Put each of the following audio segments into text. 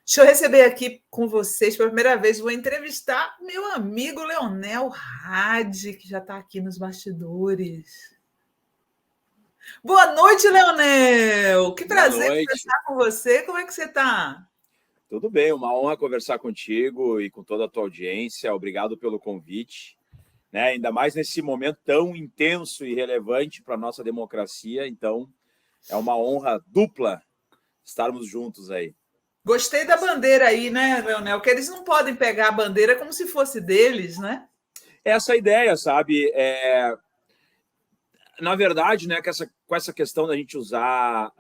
Deixa eu receber aqui com vocês pela primeira vez, vou entrevistar meu amigo Leonel Hadi, que já está aqui nos bastidores. Boa noite, Leonel! Que Boa prazer noite. conversar com você. Como é que você está? Tudo bem, uma honra conversar contigo e com toda a tua audiência. Obrigado pelo convite, né? Ainda mais nesse momento tão intenso e relevante para a nossa democracia. Então, é uma honra dupla estarmos juntos aí. Gostei da bandeira aí, né, Leonel? Que eles não podem pegar a bandeira como se fosse deles, né? Essa é a ideia, sabe? Na verdade, né, com essa questão da gente usar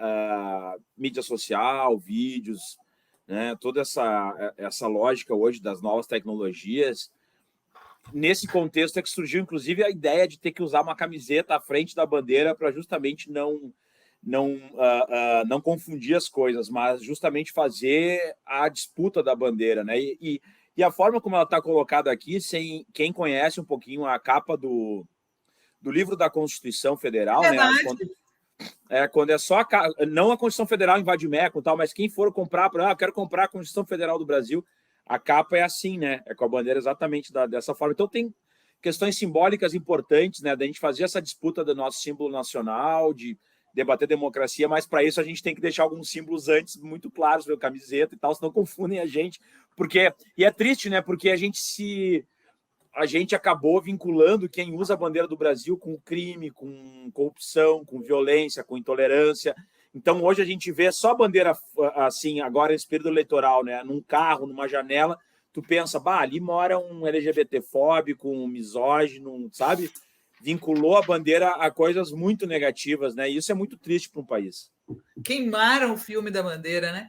mídia social, vídeos, né, toda essa lógica hoje das novas tecnologias, nesse contexto é que surgiu, inclusive, a ideia de ter que usar uma camiseta à frente da bandeira para justamente não confundir as coisas, mas justamente fazer a disputa da bandeira, né? E a forma como ela está colocada aqui, sem quem conhece um pouquinho a capa do livro da Constituição É Federal, né? verdade. Quando é só não a Constituição Federal em Vadimeco e tal, mas quem for comprar, eu quero comprar a Constituição Federal do Brasil, a capa é assim, né? É com a bandeira exatamente dessa forma. Então tem questões simbólicas importantes, né? Da gente fazer essa disputa do nosso símbolo nacional, de debater democracia, mas para isso a gente tem que deixar alguns símbolos antes muito claros, viu? Camiseta e tal, senão confundem a gente. E é triste, né? Porque a gente acabou vinculando quem usa a bandeira do Brasil com crime, com corrupção, com violência, com intolerância. Então, hoje a gente vê só bandeira assim, agora nesse período eleitoral, né? Num carro, numa janela, tu pensa, bah, ali mora um LGBT-fóbico, um misógino, sabe? Vinculou a bandeira a coisas muito negativas, né? E isso é muito triste para um país. Queimaram o filme da bandeira, né?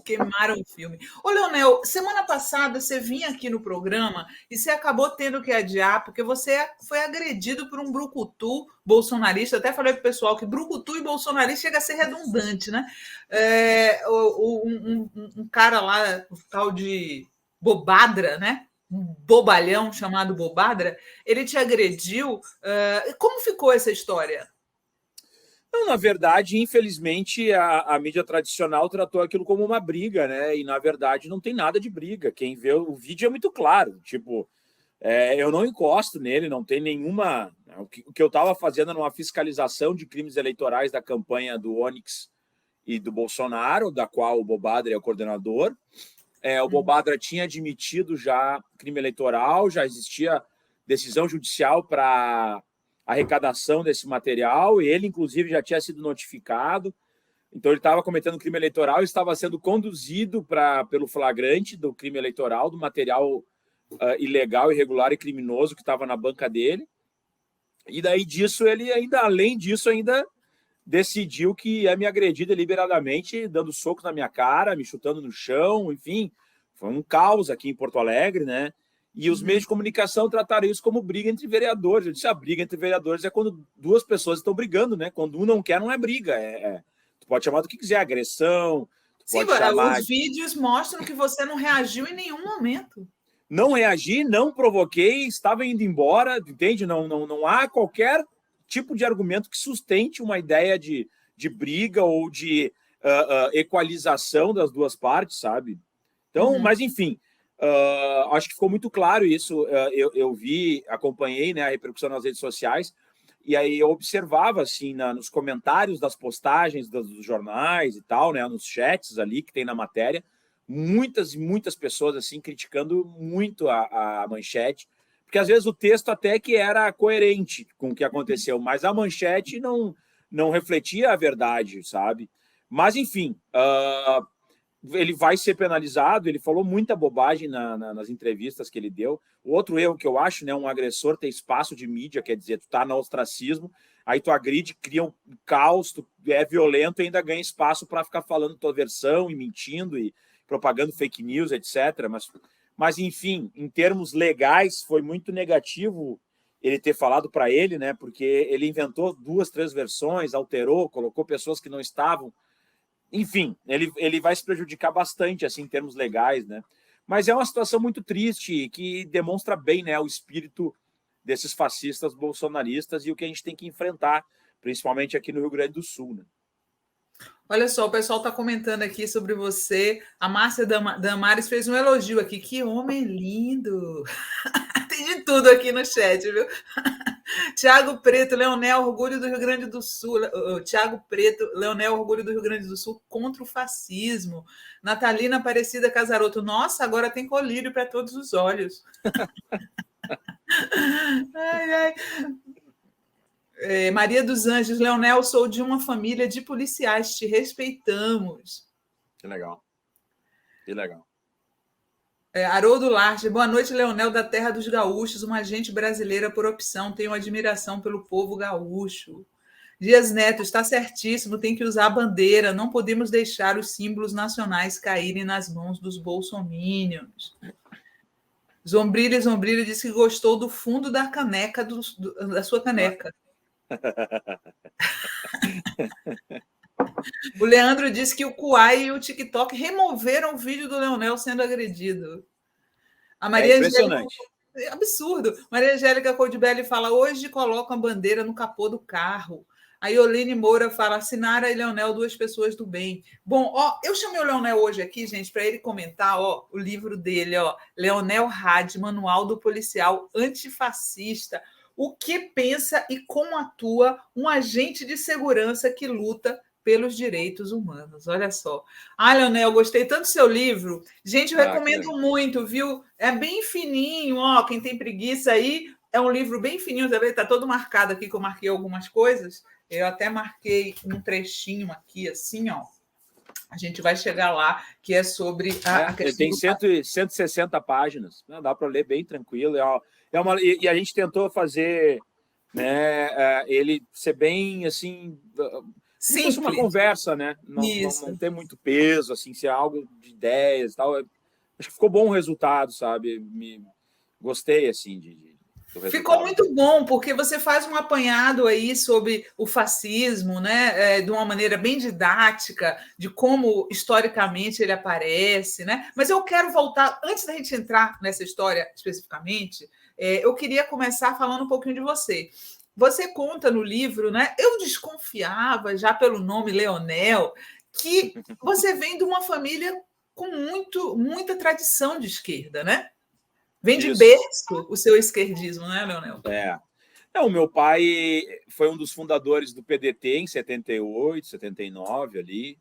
Queimaram o filme. Ô, Leonel, semana passada você vinha aqui no programa e você acabou tendo que adiar porque você foi agredido por um brucutu bolsonarista. Até falei para o pessoal que brucutu e bolsonarista chega a ser redundante, né? Um cara lá, o tal de Bobadra, né? Um bobalhão chamado Bobadra, ele te agrediu. Como ficou essa história? Não, na verdade, infelizmente, a mídia tradicional tratou aquilo como uma briga, né? E na verdade não tem nada de briga. Quem vê o vídeo é muito claro. Tipo, eu não encosto nele, não tem nenhuma. O que eu estava fazendo era uma fiscalização de crimes eleitorais da campanha do Onyx e do Bolsonaro, da qual o Bobadra é o coordenador. O Bobadra tinha admitido já crime eleitoral, já existia decisão judicial para arrecadação desse material, e ele, inclusive, já tinha sido notificado. Então, ele estava cometendo crime eleitoral e estava sendo conduzido pelo flagrante do crime eleitoral, do material ilegal, irregular e criminoso que estava na banca dele. E daí disso, ele ainda, além disso, ainda decidiu que ia me agredir deliberadamente, dando socos na minha cara, me chutando no chão, enfim. Foi um caos aqui em Porto Alegre, né? E os meios de comunicação trataram isso como briga entre vereadores. Eu disse, a briga entre vereadores é quando duas pessoas estão brigando, né? Quando um não quer, não é briga. Tu pode chamar do que quiser, agressão, tu Sim, pode chamar... os vídeos mostram que você não reagiu em nenhum momento. Não reagi, não provoquei, estava indo embora, entende? Não há qualquer tipo de argumento que sustente uma ideia de briga ou de equalização das duas partes, sabe? Então, mas enfim, acho que ficou muito claro isso. Eu vi, acompanhei, né, a repercussão nas redes sociais, e aí eu observava assim nos comentários das postagens dos jornais e tal, né, nos chats ali que tem na matéria, muitas e muitas pessoas assim criticando muito a manchete, porque às vezes o texto até que era coerente com o que aconteceu, mas a manchete não refletia a verdade, sabe? Mas enfim, ele vai ser penalizado. Ele falou muita bobagem nas entrevistas que ele deu. O outro erro que eu acho, né, um agressor ter espaço de mídia, quer dizer, tu tá no ostracismo, aí tu agride, cria um caos, tu é violento e ainda ganha espaço para ficar falando tua versão e mentindo e propagando fake news, etc. Mas enfim, em termos legais, foi muito negativo ele ter falado para ele, né, porque ele inventou 2, 3 versões, alterou, colocou pessoas que não estavam. Enfim, ele vai se prejudicar bastante assim em termos legais, né? Mas é uma situação muito triste que demonstra bem, né, o espírito desses fascistas bolsonaristas e o que a gente tem que enfrentar, principalmente aqui no Rio Grande do Sul, né? Olha só, o pessoal está comentando aqui sobre você. A Márcia Damares fez um elogio aqui. Que homem lindo! Tem de tudo aqui no chat, viu? Tiago Preto, Leonel, orgulho do Rio Grande do Sul. Tiago Preto, Leonel, orgulho do Rio Grande do Sul contra o fascismo. Natalina Aparecida Casaroto. Nossa, agora tem colírio para todos os olhos. Ai, ai. Maria dos Anjos, Leonel, sou de uma família de policiais, te respeitamos. Que legal. Que legal. Haroldo Large, boa noite, Leonel, da terra dos gaúchos, uma gente brasileira por opção, tenho admiração pelo povo gaúcho. Dias Neto, está certíssimo, tem que usar a bandeira, não podemos deixar os símbolos nacionais caírem nas mãos dos bolsomínios. Zombrilha disse que gostou do fundo da caneca, da sua caneca. O Leandro disse que o Kuai e o TikTok removeram o vídeo do Leonel sendo agredido. A Maria impressionante. É absurdo. Maria Angélica Coldbelli fala: hoje colocam a bandeira no capô do carro. A Ioline Moura fala: Sinara e Leonel, duas pessoas do bem. Bom, ó, eu chamei o Leonel hoje aqui, gente, para ele comentar ó, o livro dele, ó, Leonel Hadi, Manual do Policial Antifascista. O que pensa e como atua um agente de segurança que luta pelos direitos humanos. Olha só. Ah, Leonel, gostei tanto do seu livro. Gente, eu recomendo muito, viu? É bem fininho, ó. Quem tem preguiça aí, é um livro bem fininho, tá vendo? Tá todo marcado aqui, que eu marquei algumas coisas. Eu até marquei um trechinho aqui, assim, ó. A gente vai chegar lá, que é sobre a questão. Tem 160 páginas, né? Dá para ler bem tranquilo. E a gente tentou fazer, né, ele ser bem assim. Se fosse uma conversa, né? Não ter muito peso, assim, ser algo de ideias e tal. Acho que ficou bom o resultado, sabe? Gostei, assim, Ficou muito bom, porque você faz um apanhado aí sobre o fascismo, né? De uma maneira bem didática, de como historicamente ele aparece, né? Mas eu quero voltar, antes da gente entrar nessa história especificamente, eu queria começar falando um pouquinho de você. Você conta no livro, né? Eu desconfiava, já pelo nome Leonel, que você vem de uma família com muita tradição de esquerda, né? Vem de berço o seu esquerdismo, né, Leonel? Não, meu pai foi um dos fundadores do PDT em 78, 79, ali.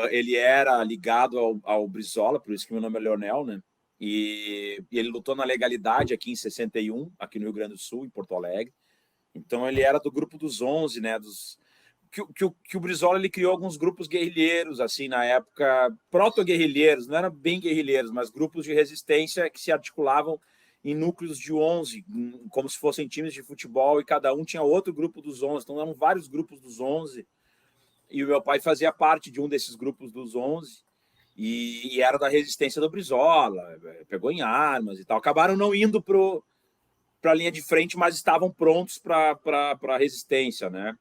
Ele era ligado ao Brizola, por isso que meu nome é Leonel, né? E ele lutou na legalidade aqui em 61, aqui no Rio Grande do Sul, em Porto Alegre. Então, ele era do grupo dos 11, né? Que o Brizola ele criou alguns grupos guerrilheiros, assim, na época, proto-guerrilheiros, não eram bem guerrilheiros, mas grupos de resistência que se articulavam em núcleos de 11, como se fossem times de futebol, e cada um tinha outro grupo dos 11, então eram vários grupos dos 11, e o meu pai fazia parte de um desses grupos dos 11, e era da resistência do Brizola, pegou em armas e tal, acabaram não indo para a linha de frente, mas estavam prontos para a resistência, né?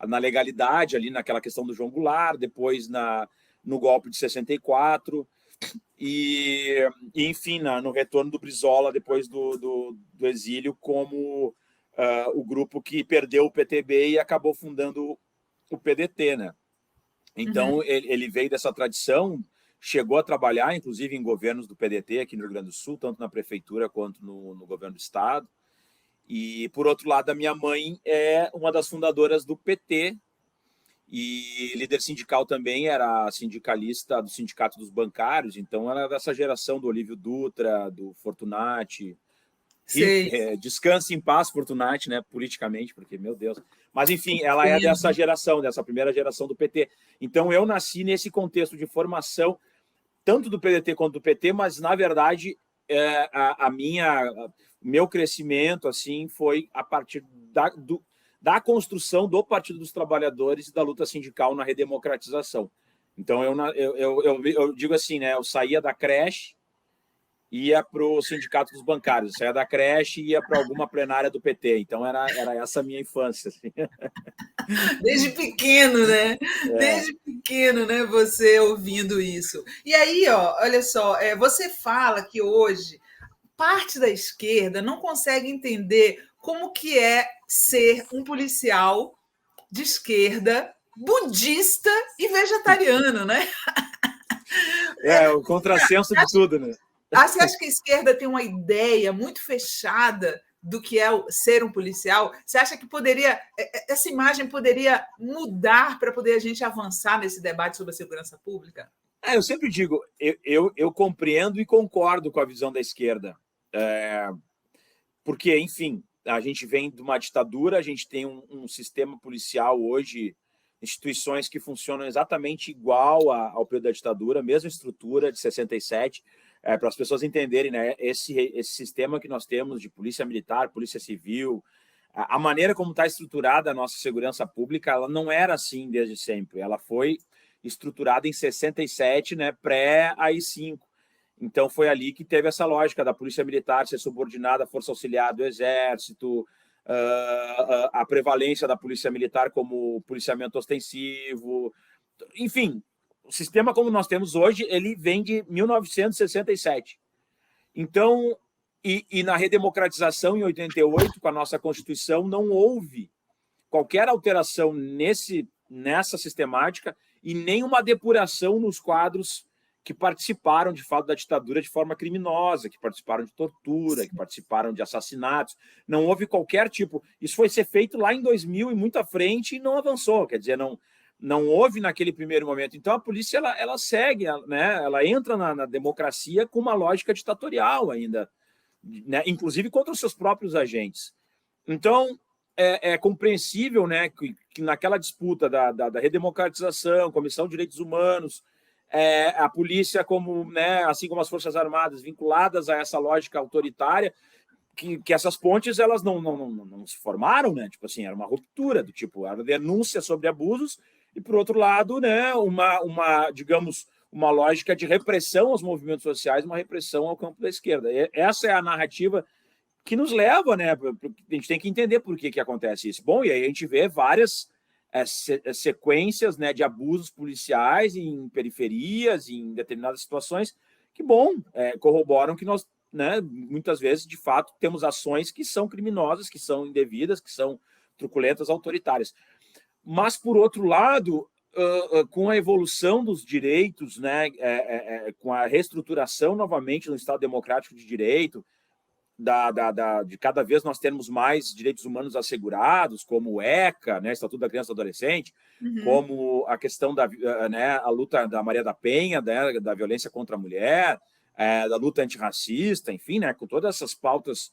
Na legalidade, ali naquela questão do João Goulart, depois no golpe de 64, e enfim, no retorno do Brizola, depois do exílio, como o grupo que perdeu o PTB e acabou fundando o PDT, né? Então, ele veio dessa tradição, chegou a trabalhar, inclusive, em governos do PDT aqui no Rio Grande do Sul, tanto na prefeitura quanto no governo do estado. E, por outro lado, a minha mãe é uma das fundadoras do PT e líder sindical também, era sindicalista do Sindicato dos Bancários, então ela é dessa geração do Olívio Dutra, do Fortunati. Descanse em paz, Fortunati, né, politicamente, porque, meu Deus. Mas, enfim, ela é dessa geração, dessa primeira geração do PT. Então, eu nasci nesse contexto de formação, tanto do PDT quanto do PT, mas, na verdade, meu crescimento assim foi a partir da construção do Partido dos Trabalhadores e da luta sindical na redemocratização. Então, eu digo assim, né? Eu saía da creche, ia para o Sindicato dos Bancários, saía da creche e ia para alguma plenária do PT. Então, era essa a minha infância. Assim. Desde pequeno, né? Desde pequeno, né? Você ouvindo isso. E aí, ó, olha só, você fala que hoje parte da esquerda não consegue entender como que é ser um policial de esquerda budista e vegetariano, né? O contrassenso de tudo, né? Você acha que a esquerda tem uma ideia muito fechada do que é ser um policial? Você acha que essa imagem poderia mudar para poder a gente avançar nesse debate sobre a segurança pública? Eu sempre digo, eu compreendo e concordo com a visão da esquerda. Porque, enfim, a gente vem de uma ditadura, a gente tem um sistema policial hoje, instituições que funcionam exatamente igual ao período da ditadura, mesma estrutura de 67, para as pessoas entenderem, né, esse sistema que nós temos de polícia militar, polícia civil, a maneira como está estruturada a nossa segurança pública, ela não era assim desde sempre, ela foi estruturada em 67, né, pré-AI-5. Então, foi ali que teve essa lógica da polícia militar ser subordinada à força auxiliar do Exército, a prevalência da polícia militar como policiamento ostensivo. Enfim, o sistema como nós temos hoje, ele vem de 1967. Então, e na redemocratização em 88, com a nossa Constituição, não houve qualquer alteração nessa sistemática e nem uma depuração nos quadros que participaram, de fato, da ditadura de forma criminosa, que participaram de tortura, que participaram de assassinatos. Não houve qualquer tipo... Isso foi ser feito lá em 2000 e muito à frente e não avançou. Quer dizer, não houve naquele primeiro momento. Então, a polícia ela segue, né? Ela entra na democracia com uma lógica ditatorial ainda, né? Inclusive contra os seus próprios agentes. Então, é compreensível, né, que naquela disputa da redemocratização, Comissão de Direitos Humanos, a polícia, como, né, assim como as Forças Armadas, vinculadas a essa lógica autoritária, que essas pontes elas não se formaram, né? Tipo assim, era uma ruptura do tipo, era denúncia sobre abusos e, por outro lado, né, digamos, uma lógica de repressão aos movimentos sociais, uma repressão ao campo da esquerda. Essa é a narrativa que nos leva, né? A gente tem que entender por que acontece isso. Bom, e aí a gente vê várias sequências, né, de abusos policiais em periferias, em determinadas situações, que, bom, corroboram que nós, né, muitas vezes, de fato, temos ações que são criminosas, que são indevidas, que são truculentas, autoritárias. Mas, por outro lado, com a evolução dos direitos, né, com a reestruturação novamente no Estado Democrático de Direito, de cada vez nós termos mais direitos humanos assegurados, como o ECA, né, Estatuto da Criança e do Adolescente, como a questão né, a luta da Maria da Penha, né, da violência contra a mulher, da luta antirracista, enfim, né, com todas essas pautas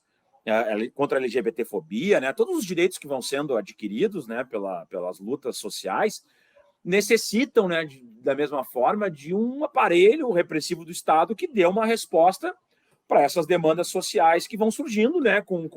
contra a LGBTfobia, né, todos os direitos que vão sendo adquiridos, né, pelas lutas sociais, necessitam, né, da mesma forma, de um aparelho repressivo do Estado que dê uma resposta para essas demandas sociais que vão surgindo, né, com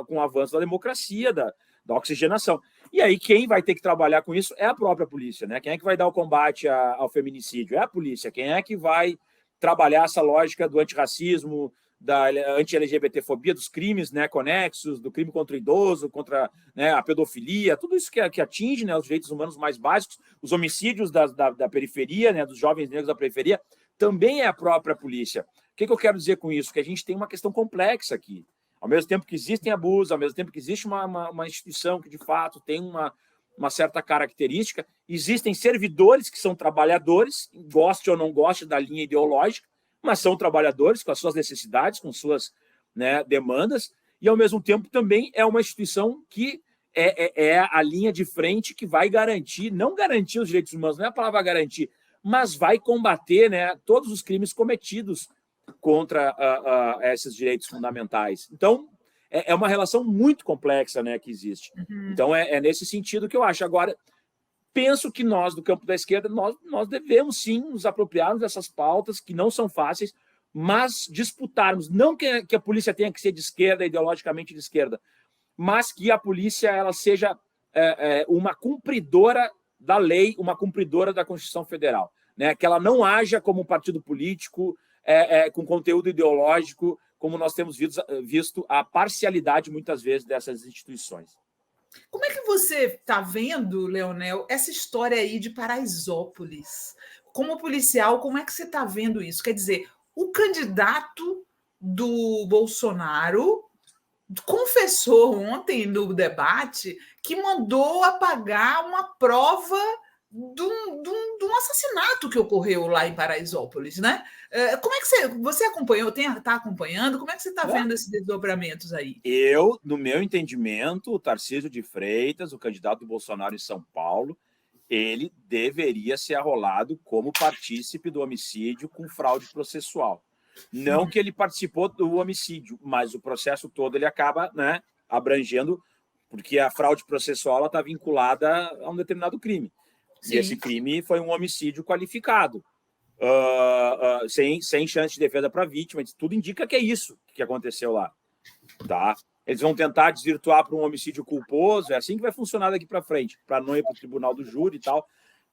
o avanço da democracia, da oxigenação. E aí quem vai ter que trabalhar com isso é a própria polícia, né? Quem é que vai dar o combate ao feminicídio? É a polícia. Quem é que vai trabalhar essa lógica do antirracismo, da anti-LGBTfobia, dos crimes, né, conexos, do crime contra o idoso, contra, né, a pedofilia, tudo isso que atinge, né, os direitos humanos mais básicos, os homicídios da periferia, né, dos jovens negros da periferia, também é a própria polícia. O que eu quero dizer com isso? Que a gente tem uma questão complexa aqui. Ao mesmo tempo que existem abusos, ao mesmo tempo que existe uma instituição que, de fato, tem uma certa característica, existem servidores que são trabalhadores, goste ou não goste da linha ideológica, mas são trabalhadores com as suas necessidades, com suas, né, demandas, e, ao mesmo tempo, também é uma instituição que é a linha de frente que vai garantir, não garantir os direitos humanos, não é a palavra garantir, mas vai combater, né, todos os crimes cometidos contra esses direitos fundamentais. Então, é uma relação muito complexa, né, que existe. Então, é nesse sentido que eu acho. Agora, penso que nós, do campo da esquerda, nós devemos, sim, nos apropriarmos dessas pautas, que não são fáceis, mas disputarmos, não que a polícia tenha que ser de esquerda, ideologicamente de esquerda, mas que a polícia ela seja uma cumpridora da lei, uma cumpridora da Constituição Federal, né? Que ela não haja como um partido político, com conteúdo ideológico, como nós temos visto a parcialidade, muitas vezes, dessas instituições. Como é que você está vendo, Leonel, essa história aí de Paraisópolis? Como policial, como é que você está vendo isso? Quer dizer, o candidato do Bolsonaro confessou ontem no debate que mandou apagar uma prova de um assassinato que ocorreu lá em Paraisópolis, né? Como é que você acompanhou, está acompanhando? Como é que você está vendo esses desdobramentos aí? Eu, no meu entendimento, o Tarcísio de Freitas, o candidato do Bolsonaro em São Paulo, ele deveria ser arrolado como partícipe do homicídio com fraude processual. Não que ele participou do homicídio, mas o processo todo ele acaba, né, abrangendo, porque a fraude processual está vinculada a um determinado crime. Sim. E esse crime foi um homicídio qualificado, sem chance de defesa para a vítima. Tudo indica que é isso que aconteceu lá. Tá? Eles vão tentar desvirtuar para um homicídio culposo, é assim que vai funcionar daqui para frente, para não ir para o tribunal do júri e tal.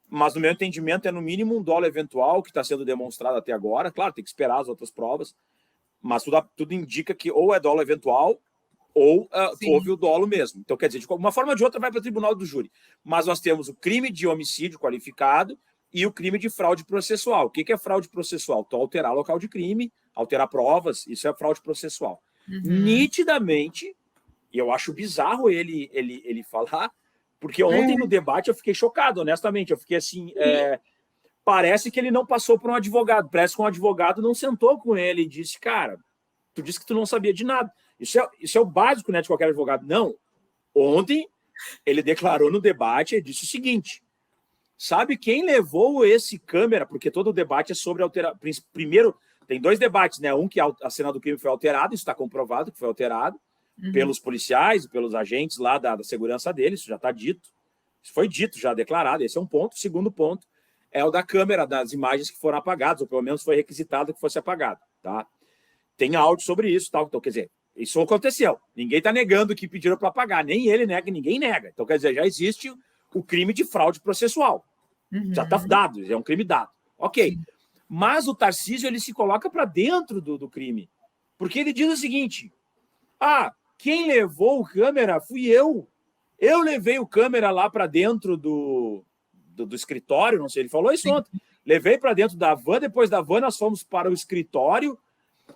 Mas, no meu entendimento, é no mínimo um dolo eventual que está sendo demonstrado até agora. Claro, tem que esperar as outras provas, mas tudo indica que ou é dolo eventual ou houve o dolo mesmo. Então, quer dizer, de uma forma ou de outra vai para o tribunal do júri. Mas nós temos o crime de homicídio qualificado e o crime de fraude processual. O que é fraude processual? Então, alterar local de crime, alterar provas, isso é fraude processual. Nitidamente, e eu acho bizarro ele falar, porque ontem no debate eu fiquei chocado, honestamente. Eu fiquei assim, parece que ele não passou por um advogado, parece que um advogado não sentou com ele e disse, cara, tu disse que tu não sabia de nada. Isso é o básico, né, de qualquer advogado. Não. Ontem ele declarou no debate e disse o seguinte, sabe quem levou esse câmera? Porque todo o debate é sobre alterar. Primeiro, tem dois debates, né? Um que a cena do crime foi alterada, isso está comprovado que foi alterado pelos policiais e pelos agentes lá da segurança deles, isso já está dito. Isso foi dito, já declarado, esse é um ponto. O segundo ponto é o da câmera, das imagens que foram apagadas, ou pelo menos foi requisitado que fosse apagado, tá? Tem áudio sobre isso, tal. Então, quer dizer, isso aconteceu. Ninguém está negando que pediram para apagar, nem ele nega, ninguém nega. Então, quer dizer, já existe o crime de fraude processual. Já está dado, é um crime dado. Ok. Sim. Mas o Tarcísio ele se coloca para dentro do crime. Porque ele diz o seguinte, quem levou o câmera fui eu. Eu levei o câmera lá para dentro do escritório, não sei, ele falou isso ontem. Levei para dentro da van, depois da van nós fomos para o escritório,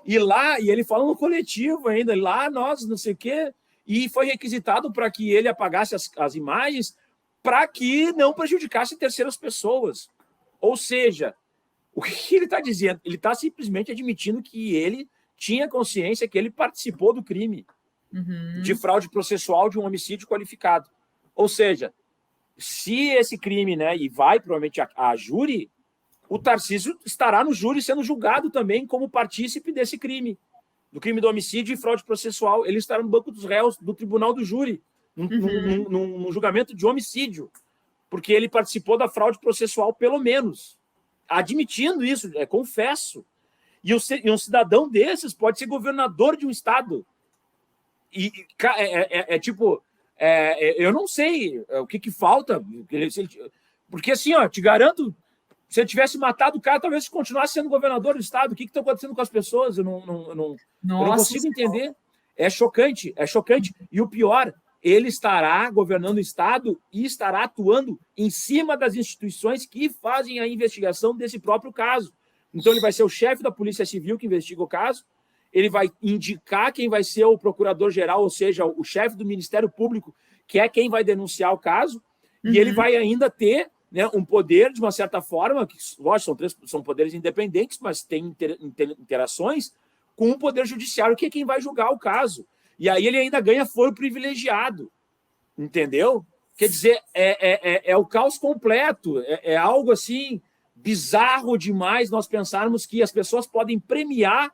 e lá, e ele falou no coletivo ainda, lá nós, não sei o quê, e foi requisitado para que ele apagasse as imagens para que não prejudicasse terceiras pessoas. Ou seja, o que ele está dizendo? Ele está simplesmente admitindo que ele tinha consciência que ele participou do crime de fraude processual de um homicídio qualificado. Ou seja, se esse crime, né, e vai provavelmente a júri, o Tarcísio estará no júri sendo julgado também como partícipe desse crime, do crime do homicídio e fraude processual. Ele estará no banco dos réus do tribunal do júri, num julgamento de homicídio, porque ele participou da fraude processual, pelo menos. Admitindo isso, confesso. E um cidadão desses pode ser governador de um estado. Eu não sei o que falta. Porque, assim, te garanto, se ele tivesse matado o cara, talvez continuasse sendo governador do estado. O que está acontecendo com as pessoas? Eu não consigo entender. É chocante, é chocante. E o pior, ele estará governando o estado e estará atuando em cima das instituições que fazem a investigação desse próprio caso. Então, ele vai ser o chefe da Polícia Civil que investiga o caso, ele vai indicar quem vai ser o procurador-geral, ou seja, o chefe do Ministério Público, que é quem vai denunciar o caso, e ele vai ainda ter, né, um poder, de uma certa forma, que, lógico, são poderes independentes, mas tem interações com o Poder Judiciário, que é quem vai julgar o caso. E aí ele ainda ganha foro privilegiado, entendeu? Quer dizer, é o caos completo, é algo assim bizarro demais nós pensarmos que as pessoas podem premiar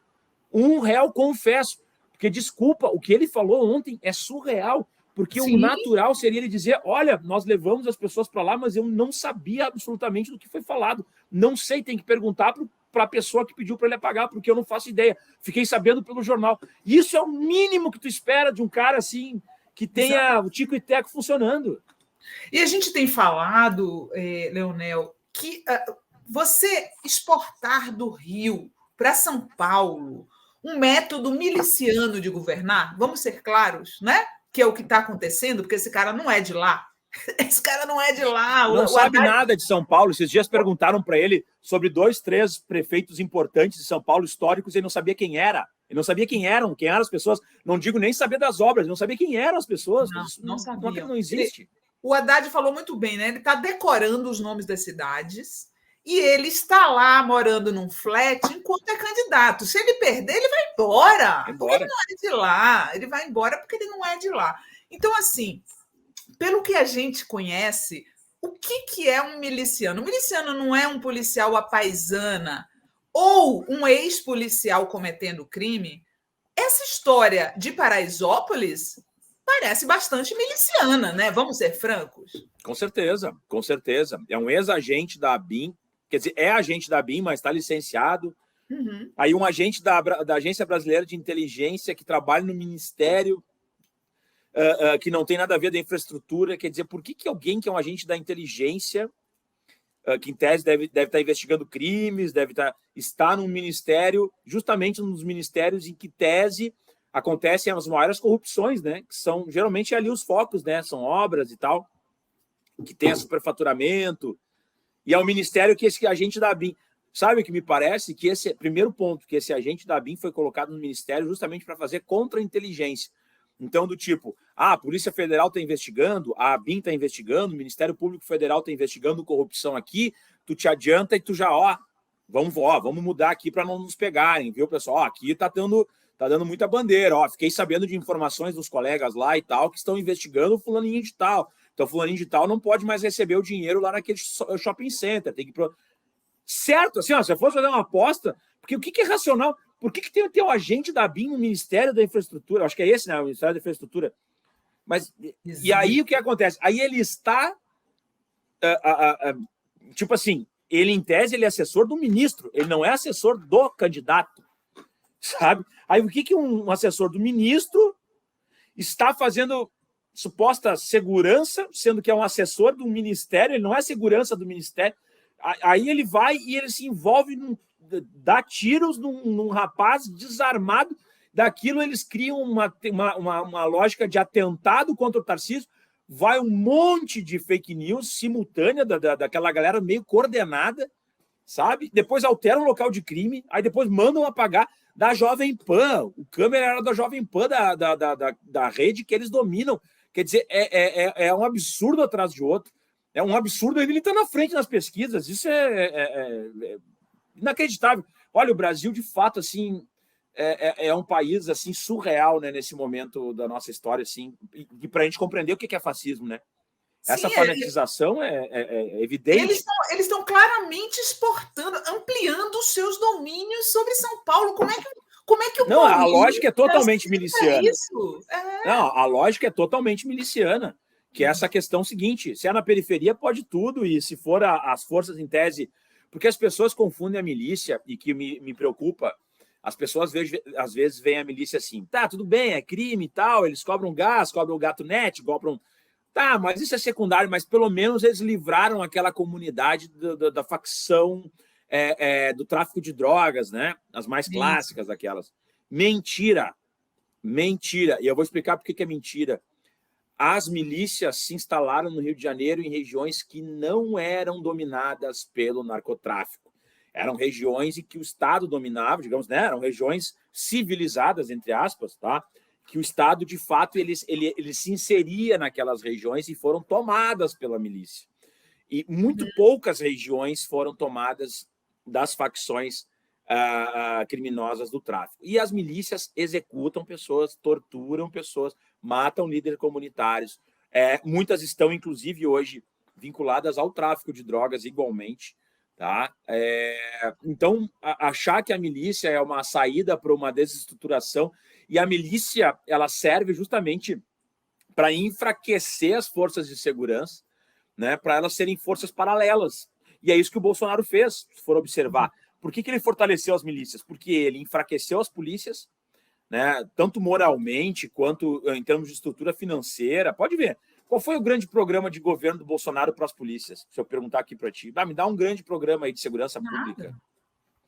um réu confesso. Porque, desculpa, o que ele falou ontem é surreal, porque o natural seria ele dizer, olha, nós levamos as pessoas para lá, mas eu não sabia absolutamente do que foi falado. Não sei, tem que perguntar para a pessoa que pediu para ele apagar, porque eu não faço ideia. Fiquei sabendo pelo jornal. Isso é o mínimo que tu espera de um cara assim, que tenha o tico e teco funcionando. E a gente tem falado, Leonel, que você exportar do Rio para São Paulo um método miliciano de governar, vamos ser claros, né? Que é o que está acontecendo, porque esse cara não é de lá. Esse cara não é de lá. Não sabe nada de São Paulo. Esses dias perguntaram para ele sobre 2, 3 prefeitos importantes de São Paulo, históricos, e ele não sabia quem era. Ele não sabia quem eram as pessoas. Não digo nem saber das obras, ele não sabia quem eram as pessoas. Não sabia. Não existe. o Haddad falou muito bem, né? Ele está decorando os nomes das cidades e ele está lá morando num flat enquanto é candidato. Se ele perder, ele vai embora. Porque ele não é de lá. Ele vai embora porque ele não é de lá. Então, assim, pelo que a gente conhece, o que é um miliciano? O miliciano não é um policial à paisana ou um ex-policial cometendo crime. Essa história de Paraisópolis parece bastante miliciana, né? Vamos ser francos. Com certeza, com certeza. É um ex-agente da ABIN, quer dizer, é agente da ABIN, mas está licenciado. Uhum. Aí um agente da Agência Brasileira de Inteligência que trabalha no Ministério, que não tem nada a ver da infraestrutura. Quer dizer, por que alguém que é um agente da inteligência, que em tese deve estar investigando crimes, deve estar num ministério, justamente nos ministérios em que tese acontecem as maiores corrupções, né? Que são geralmente ali os focos, né? São obras e tal, que tem superfaturamento, e é o ministério que esse agente da ABIN. Sabe o que me parece? Que esse primeiro ponto, que esse agente da ABIN foi colocado no ministério justamente para fazer contra-inteligência. Então, do tipo, a Polícia Federal está investigando, a ABIN está investigando, o Ministério Público Federal está investigando corrupção aqui, tu te adianta e tu já, vamos mudar aqui para não nos pegarem, viu, pessoal? Aqui tá dando muita bandeira, fiquei sabendo de informações dos colegas lá e tal, que estão investigando o fulaninho de tal. Então, fulaninho de tal não pode mais receber o dinheiro lá naquele shopping center, tem que... Certo, assim, se eu fosse fazer uma aposta, porque o que é racional? Por que tem um agente da ABIN no Ministério da Infraestrutura? Acho que é esse, né? O Ministério da Infraestrutura. Mas, e aí o que acontece? Aí ele está, tipo assim, ele em tese ele é assessor do ministro, ele não é assessor do candidato, sabe? Aí o que um assessor do ministro está fazendo suposta segurança, sendo que é um assessor do ministério, ele não é segurança do ministério. Aí ele vai e ele se envolve, dá tiros num rapaz desarmado. Daquilo eles criam uma lógica de atentado contra o Tarcísio. Vai um monte de fake news simultânea daquela galera meio coordenada, sabe? Depois alteram o local de crime, aí depois mandam apagar da Jovem Pan. O câmera era da Jovem Pan, da rede que eles dominam. Quer dizer, é um absurdo atrás de outro. É um absurdo, ele está na frente nas pesquisas. Isso é inacreditável. Olha, o Brasil, de fato, assim, é um país assim surreal, né, nesse momento da nossa história, assim, e para a gente compreender o que é fascismo, né? Sim, essa fanatização é evidente. Eles estão claramente exportando, ampliando os seus domínios sobre São Paulo. Como é que o Não, a lógica é totalmente miliciana. Isso? Não, a lógica é totalmente miliciana. Que é essa questão seguinte, se é na periferia, pode tudo, e se for as forças em tese... Porque as pessoas confundem a milícia, e que me preocupa, as pessoas às vezes veem a milícia assim, tá, tudo bem, é crime e tal, eles cobram gás, cobram gato net, cobram... Tá, mas isso é secundário, mas pelo menos eles livraram aquela comunidade da facção do tráfico de drogas, né? As mais clássicas daquelas. Mentira! Mentira! E eu vou explicar por que é mentira. As milícias se instalaram no Rio de Janeiro em regiões que não eram dominadas pelo narcotráfico. Eram regiões em que o Estado dominava, digamos, né? Eram regiões civilizadas, entre aspas, tá? Que o Estado, de fato, ele se inseria naquelas regiões e foram tomadas pela milícia. E muito poucas regiões foram tomadas das facções criminosas do tráfico. E as milícias executam pessoas, torturam pessoas, matam líderes comunitários. Muitas estão, inclusive, hoje vinculadas ao tráfico de drogas igualmente. Tá? Então, achar que a milícia é uma saída para uma desestruturação, e a milícia ela serve justamente para enfraquecer as forças de segurança, né, para elas serem forças paralelas. E é isso que o Bolsonaro fez, se for observar. Por que ele fortaleceu as milícias? Porque ele enfraqueceu as polícias, né, tanto moralmente quanto em termos de estrutura financeira. Pode ver. Qual foi o grande programa de governo do Bolsonaro para as polícias? Se eu perguntar aqui para ti. Me dá um grande programa aí de segurança pública.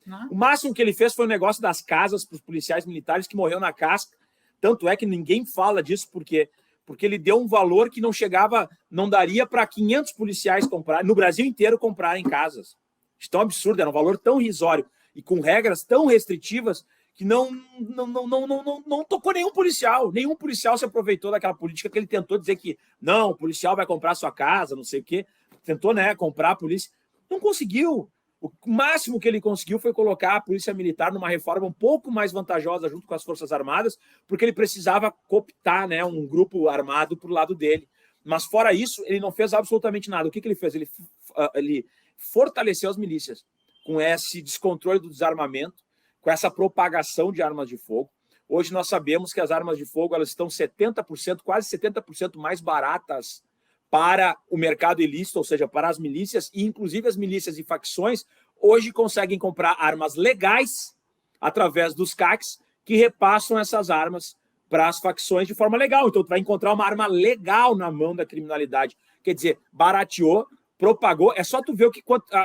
Nada. O máximo que ele fez foi o negócio das casas para os policiais militares que morreu na casca. Tanto é que ninguém fala disso porque ele deu um valor que não daria para 500 policiais comprarem, no Brasil inteiro comprarem casas. Isso é tão absurdo, era um valor tão irrisório e com regras tão restritivas que não tocou nenhum policial. Nenhum policial se aproveitou daquela política que ele tentou dizer que não, o policial vai comprar sua casa, não sei o quê. Tentou, né, comprar a polícia. Não conseguiu. O máximo que ele conseguiu foi colocar a polícia militar numa reforma um pouco mais vantajosa junto com as Forças Armadas, porque ele precisava cooptar, né, um grupo armado para o lado dele. Mas, fora isso, ele não fez absolutamente nada. O que ele fez? Ele fortaleceu as milícias com esse descontrole do desarmamento, com essa propagação de armas de fogo. Hoje nós sabemos que as armas de fogo elas estão 70%, quase 70% mais baratas para o mercado ilícito, ou seja, para as milícias, e inclusive as milícias e facções hoje conseguem comprar armas legais através dos CACs que repassam essas armas para as facções de forma legal. Então, tu vai encontrar uma arma legal na mão da criminalidade. Quer dizer, barateou, propagou. É só tu ver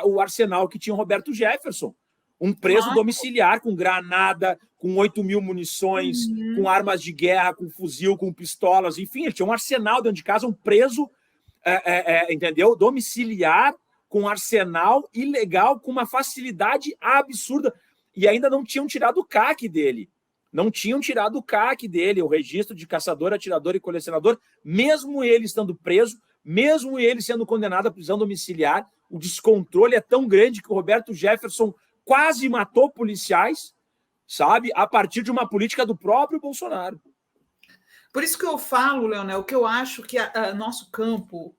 o arsenal que tinha o Roberto Jefferson. Um preso domiciliar com granada, com 8 mil munições, com armas de guerra, com fuzil, com pistolas. Enfim, ele tinha um arsenal dentro de casa, um preso, entendeu? Domiciliar, com arsenal ilegal, com uma facilidade absurda. E ainda não tinham tirado o CAC dele. Não tinham tirado o CAC dele, o registro de caçador, atirador e colecionador, mesmo ele estando preso, mesmo ele sendo condenado à prisão domiciliar. O descontrole é tão grande que o Roberto Jefferson quase matou policiais, sabe, a partir de uma política do próprio Bolsonaro. Por isso que eu falo, Leonel, que eu acho que nosso campo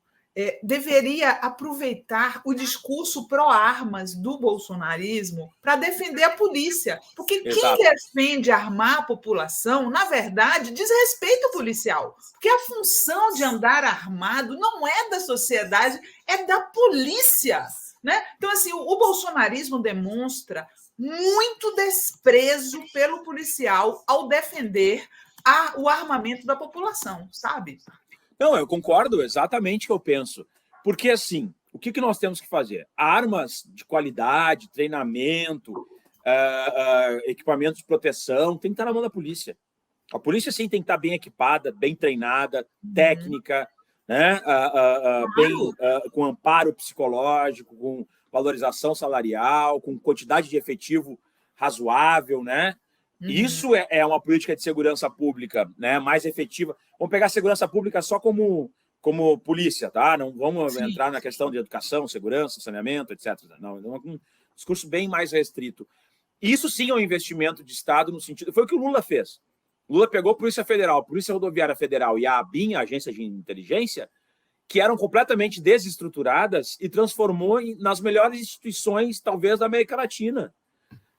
deveria aproveitar o discurso pró-armas do bolsonarismo para defender a polícia. Porque quem defende armar a população, na verdade, desrespeita o policial. Porque a função de andar armado não é da sociedade, é da polícia. Né? Então, assim, o bolsonarismo demonstra muito desprezo pelo policial ao defender o armamento da população, sabe? Não, eu concordo exatamente o que eu penso. Porque, assim, o que nós temos que fazer? Armas de qualidade, treinamento, equipamentos de proteção, tem que estar na mão da polícia. A polícia, sim, tem que estar bem equipada, bem treinada, técnica, né? Com amparo psicológico, com valorização salarial, com quantidade de efetivo razoável, né? Isso é uma política de segurança pública, né, mais efetiva. Vamos pegar a segurança pública só como polícia, tá? Não vamos entrar na questão de educação, segurança, saneamento, etc. Não, é um discurso bem mais restrito. Isso sim é um investimento de Estado no sentido... Foi o que o Lula fez. O Lula pegou a Polícia Federal, Polícia Rodoviária Federal e a ABIN, a Agência de Inteligência, que eram completamente desestruturadas e transformou nas melhores instituições, talvez, da América Latina.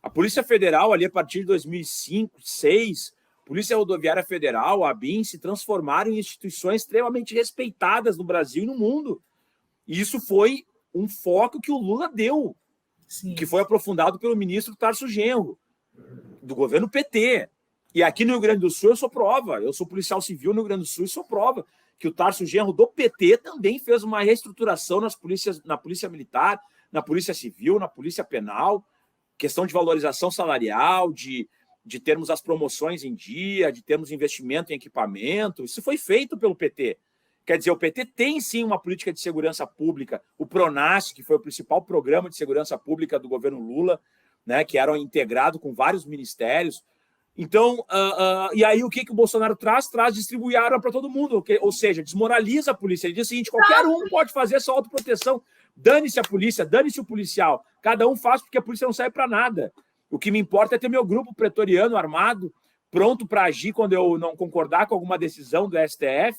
A Polícia Federal, ali a partir de 2005, 2006, Polícia Rodoviária Federal, a ABIN, se transformaram em instituições extremamente respeitadas no Brasil e no mundo. E isso foi um foco que o Lula deu, que foi aprofundado pelo ministro Tarso Genro, do governo PT. E aqui no Rio Grande do Sul eu sou prova, eu sou policial civil no Rio Grande do Sul e sou prova que o Tarso Genro do PT também fez uma reestruturação na Polícia Militar, na Polícia Civil, na Polícia Penal, questão de valorização salarial, de termos as promoções em dia, de termos investimento em equipamento. Isso foi feito pelo PT. Quer dizer, o PT tem sim uma política de segurança pública, o PRONAS, que foi o principal programa de segurança pública do governo Lula, né, que era integrado com vários ministérios. Então, e aí o que o Bolsonaro traz? Distribui arma para todo mundo, ou seja, desmoraliza a polícia. Ele diz o seguinte, qualquer um pode fazer sua autoproteção. Dane-se a polícia, dane-se o policial. Cada um faz porque a polícia não serve para nada. O que me importa é ter meu grupo pretoriano armado, pronto para agir quando eu não concordar com alguma decisão do STF.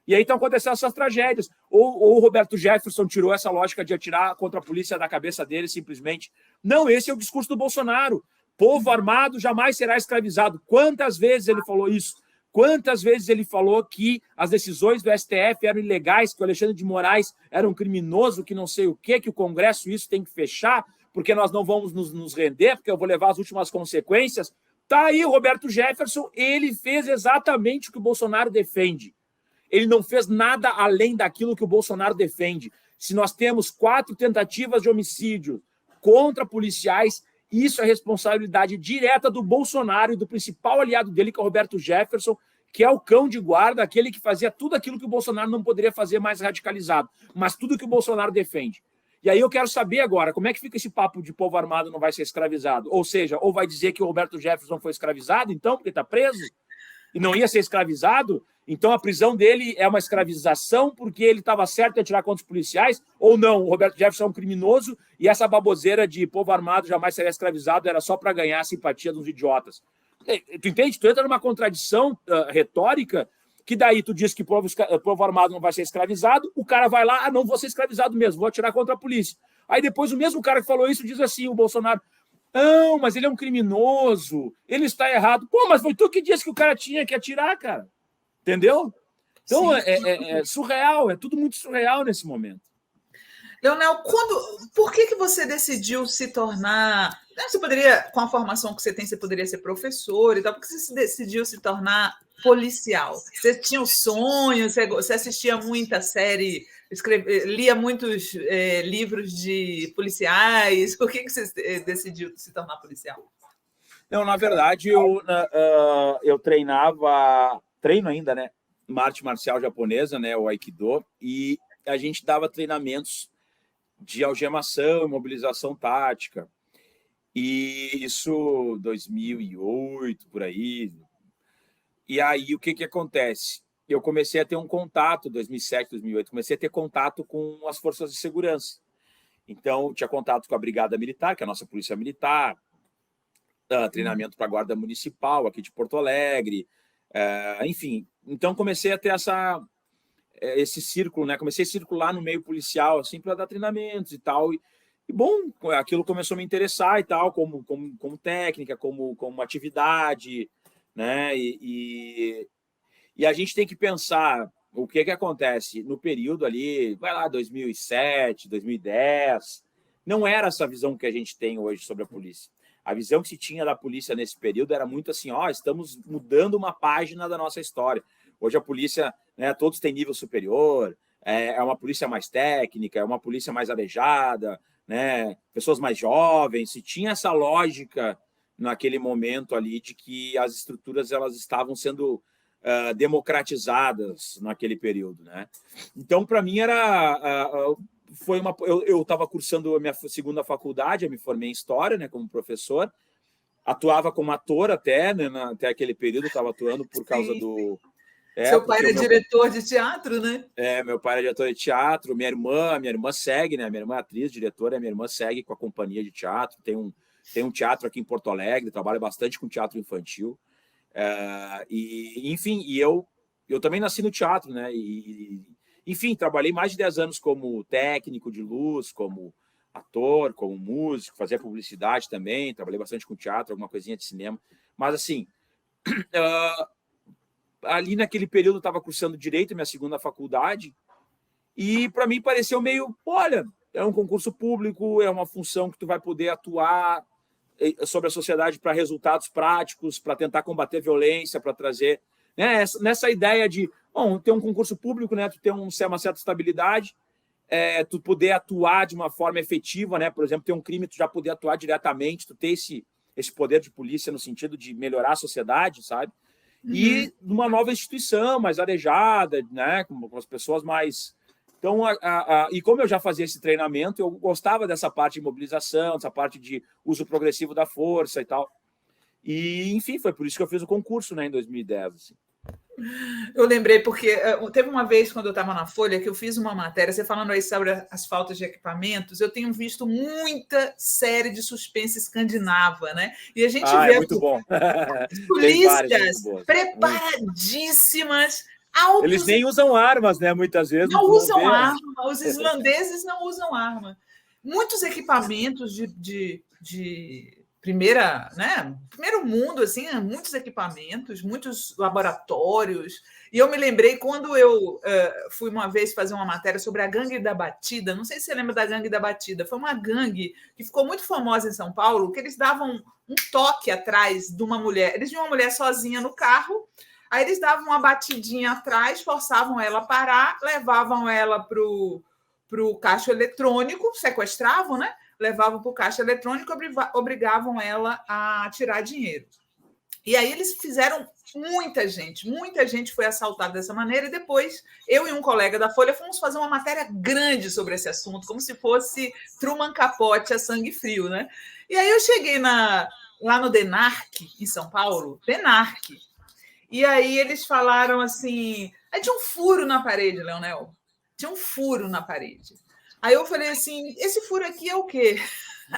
E aí estão acontecendo essas tragédias. Ou o Roberto Jefferson tirou essa lógica de atirar contra a polícia da cabeça dele simplesmente. Não, esse é o discurso do Bolsonaro. Povo armado jamais será escravizado. Quantas vezes ele falou isso? Quantas vezes ele falou que as decisões do STF eram ilegais, que o Alexandre de Moraes era um criminoso, que não sei o quê, que o Congresso isso tem que fechar, porque nós não vamos nos render, porque eu vou levar as últimas consequências. Tá aí o Roberto Jefferson, ele fez exatamente o que o Bolsonaro defende. Ele não fez nada além daquilo que o Bolsonaro defende. Se nós temos 4 tentativas de homicídio contra policiais, isso é responsabilidade direta do Bolsonaro e do principal aliado dele, que é o Roberto Jefferson, que é o cão de guarda, aquele que fazia tudo aquilo que o Bolsonaro não poderia fazer mais radicalizado, mas tudo que o Bolsonaro defende. E aí eu quero saber agora, como é que fica esse papo de povo armado não vai ser escravizado? Ou seja, ou vai dizer que o Roberto Jefferson foi escravizado, então, porque está preso, e não ia ser escravizado, então a prisão dele é uma escravização porque ele estava certo em atirar contra os policiais, ou não, o Roberto Jefferson é um criminoso e essa baboseira de povo armado jamais seria escravizado era só para ganhar a simpatia dos idiotas. Tu entende? Tu entra numa contradição retórica que daí tu diz que povo armado não vai ser escravizado, o cara vai lá, não vou ser escravizado mesmo, vou atirar contra a polícia. Aí depois o mesmo cara que falou isso diz assim, o Bolsonaro, não, mas ele é um criminoso, ele está errado. Pô, mas foi tu que disse que o cara tinha que atirar, cara. Entendeu? Então é surreal, é tudo muito surreal nesse momento. Leonel, por que você decidiu se tornar... Você poderia, com a formação que você tem, você poderia ser professor e tal, por que você decidiu se tornar policial? Você tinha um sonho, você assistia muita série, lia muitos livros de policiais, por que você decidiu se tornar policial? Não, na verdade, eu treino ainda, né? Uma arte marcial japonesa, né? O Aikido, e a gente dava treinamentos de algemação, imobilização tática. E isso 2008, por aí. E aí, o que acontece? Eu comecei a ter um contato, 2007, 2008, comecei a ter contato com as forças de segurança. Então, tinha contato com a Brigada Militar, que é a nossa Polícia Militar, treinamento para a Guarda Municipal aqui de Porto Alegre, enfim. Então, comecei a ter esse círculo, né? Comecei a circular no meio policial, assim, para dar treinamentos e tal. E, bom, aquilo começou a me interessar e tal, como técnica, como atividade, né? E a gente tem que pensar o que acontece no período ali, vai lá, 2007, 2010, não era essa visão que a gente tem hoje sobre a polícia. A visão que se tinha da polícia nesse período era muito assim, estamos mudando uma página da nossa história. Hoje a polícia, né, todos têm nível superior, é uma polícia mais técnica, é uma polícia mais arejada, né, pessoas mais jovens. Se tinha essa lógica naquele momento ali de que as estruturas elas estavam sendo democratizadas naquele período, né? Então, para mim, eu estava cursando a minha segunda faculdade, eu me formei em História, né, como professor, atuava como ator até, né, até aquele período, estava atuando por causa do... Seu pai era diretor de teatro, né? Meu pai era diretor de teatro, minha irmã segue, né? Minha irmã é atriz, diretora, minha irmã segue com a companhia de teatro, tem um teatro aqui em Porto Alegre, trabalha bastante com teatro infantil. Enfim, eu também nasci no teatro, né? Enfim, trabalhei mais de 10 anos como técnico de luz, como ator, como músico, fazia publicidade também, trabalhei bastante com teatro, alguma coisinha de cinema. Mas, assim, ali naquele período eu estava cursando Direito, minha segunda faculdade, e para mim pareceu meio, olha, é um concurso público, é uma função que tu vai poder atuar sobre a sociedade para resultados práticos, para tentar combater violência, para trazer, né, nessa ideia de, bom, ter um concurso público, né, tu ter uma certa estabilidade, tu poder atuar de uma forma efetiva, né, por exemplo, ter um crime, tu já poder atuar diretamente, tu ter esse poder de polícia no sentido de melhorar a sociedade, sabe? E numa nova instituição mais arejada, né, com as pessoas mais... Então, e como eu já fazia esse treinamento, eu gostava dessa parte de mobilização, dessa parte de uso progressivo da força e tal. E, enfim, foi por isso que eu fiz o concurso, né, em 2010. Assim. Eu lembrei, porque teve uma vez, quando eu estava na Folha, que eu fiz uma matéria, você falando aí sobre as faltas de equipamentos, eu tenho visto muita série de suspense escandinava, né? E a gente vê muito bom. As polícias preparadíssimas. Eles nem usam armas, né? Muitas vezes. Não usam arma. Os islandeses não usam arma. Muitos equipamentos de primeira, né? Primeiro mundo, assim, muitos equipamentos, muitos laboratórios. E eu me lembrei quando eu fui uma vez fazer uma matéria sobre a Gangue da Batida. Não sei se você lembra da Gangue da Batida. Foi uma gangue que ficou muito famosa em São Paulo, que eles davam um toque atrás de uma mulher. Eles viam uma mulher sozinha no carro. Aí eles davam uma batidinha atrás, forçavam ela a parar, levavam ela para o caixa eletrônico, sequestravam, né? Levavam para o caixa eletrônico e obrigavam ela a tirar dinheiro. E aí eles fizeram muita gente foi assaltada dessa maneira, e depois eu e um colega da Folha fomos fazer uma matéria grande sobre esse assunto, como se fosse Truman Capote a sangue frio, né? E aí eu cheguei lá no DENARC, em São Paulo, DENARC, e aí eles falaram assim, aí tinha um furo na parede, Leonel, tinha um furo na parede. Aí eu falei assim, esse furo aqui é o quê?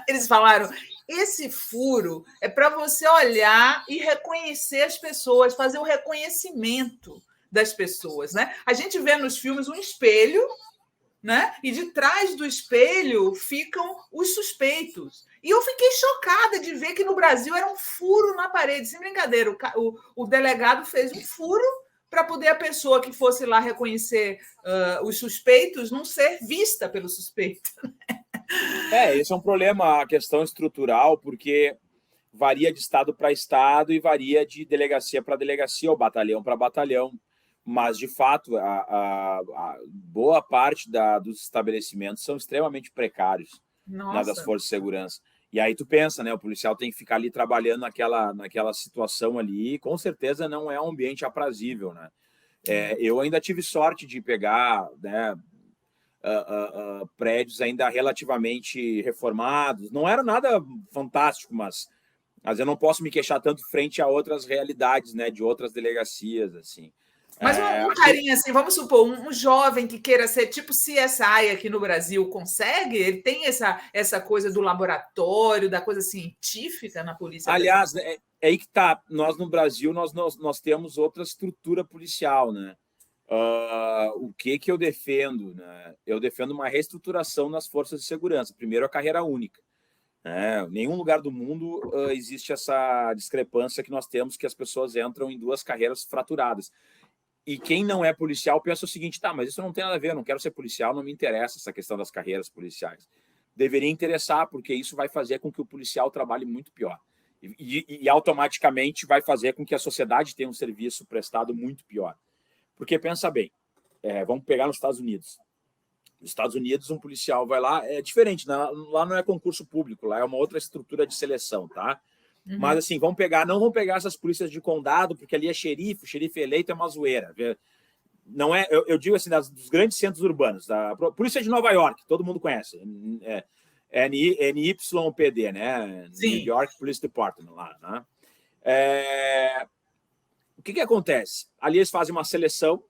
Eles falaram, esse furo é para você olhar e reconhecer as pessoas, fazer o reconhecimento das pessoas, né? A gente vê nos filmes um espelho, né? E de trás do espelho ficam os suspeitos. E eu fiquei chocada de ver que no Brasil era um furo na parede, sem brincadeira. O delegado fez um furo para poder a pessoa que fosse lá reconhecer os suspeitos não ser vista pelo suspeito. Esse é um problema, a questão estrutural, porque varia de estado para estado e varia de delegacia para delegacia ou batalhão para batalhão. Mas, de fato, a boa parte dos estabelecimentos são extremamente precários, né, das forças de segurança. E aí tu pensa, né, o policial tem que ficar ali trabalhando naquela situação ali, e com certeza não é um ambiente aprazível, né? Eu ainda tive sorte de pegar, né, prédios ainda relativamente reformados. Não era nada fantástico, mas eu não posso me queixar tanto frente a outras realidades, né, de outras delegacias, assim. Mas um carinha assim, vamos supor, um jovem que queira ser tipo CSI aqui no Brasil, consegue? Ele tem essa coisa do laboratório, da coisa científica na polícia? Aliás, é aí que tá. Nós no Brasil, nós temos outra estrutura policial, né? O que eu defendo? Né? Eu defendo uma reestruturação nas forças de segurança. Primeiro, a carreira única. Em nenhum lugar do mundo existe essa discrepância que nós temos, que as pessoas entram em duas carreiras fraturadas. E quem não é policial pensa o seguinte, tá, mas isso não tem nada a ver, eu não quero ser policial, não me interessa essa questão das carreiras policiais. Deveria interessar, porque isso vai fazer com que o policial trabalhe muito pior. E automaticamente vai fazer com que a sociedade tenha um serviço prestado muito pior. Porque, pensa bem, vamos pegar nos Estados Unidos. Nos Estados Unidos, um policial vai lá, é diferente, né? Lá não é concurso público, lá é uma outra estrutura de seleção, tá? Uhum. Mas, assim, não vamos pegar essas polícias de condado, porque ali é xerife, o xerife eleito é uma zoeira. Não é, eu digo assim, dos grandes centros urbanos, a polícia de Nova York, todo mundo conhece, NYPD, né? Sim. New York Police Department, lá, né? O que acontece? Ali eles fazem uma seleção,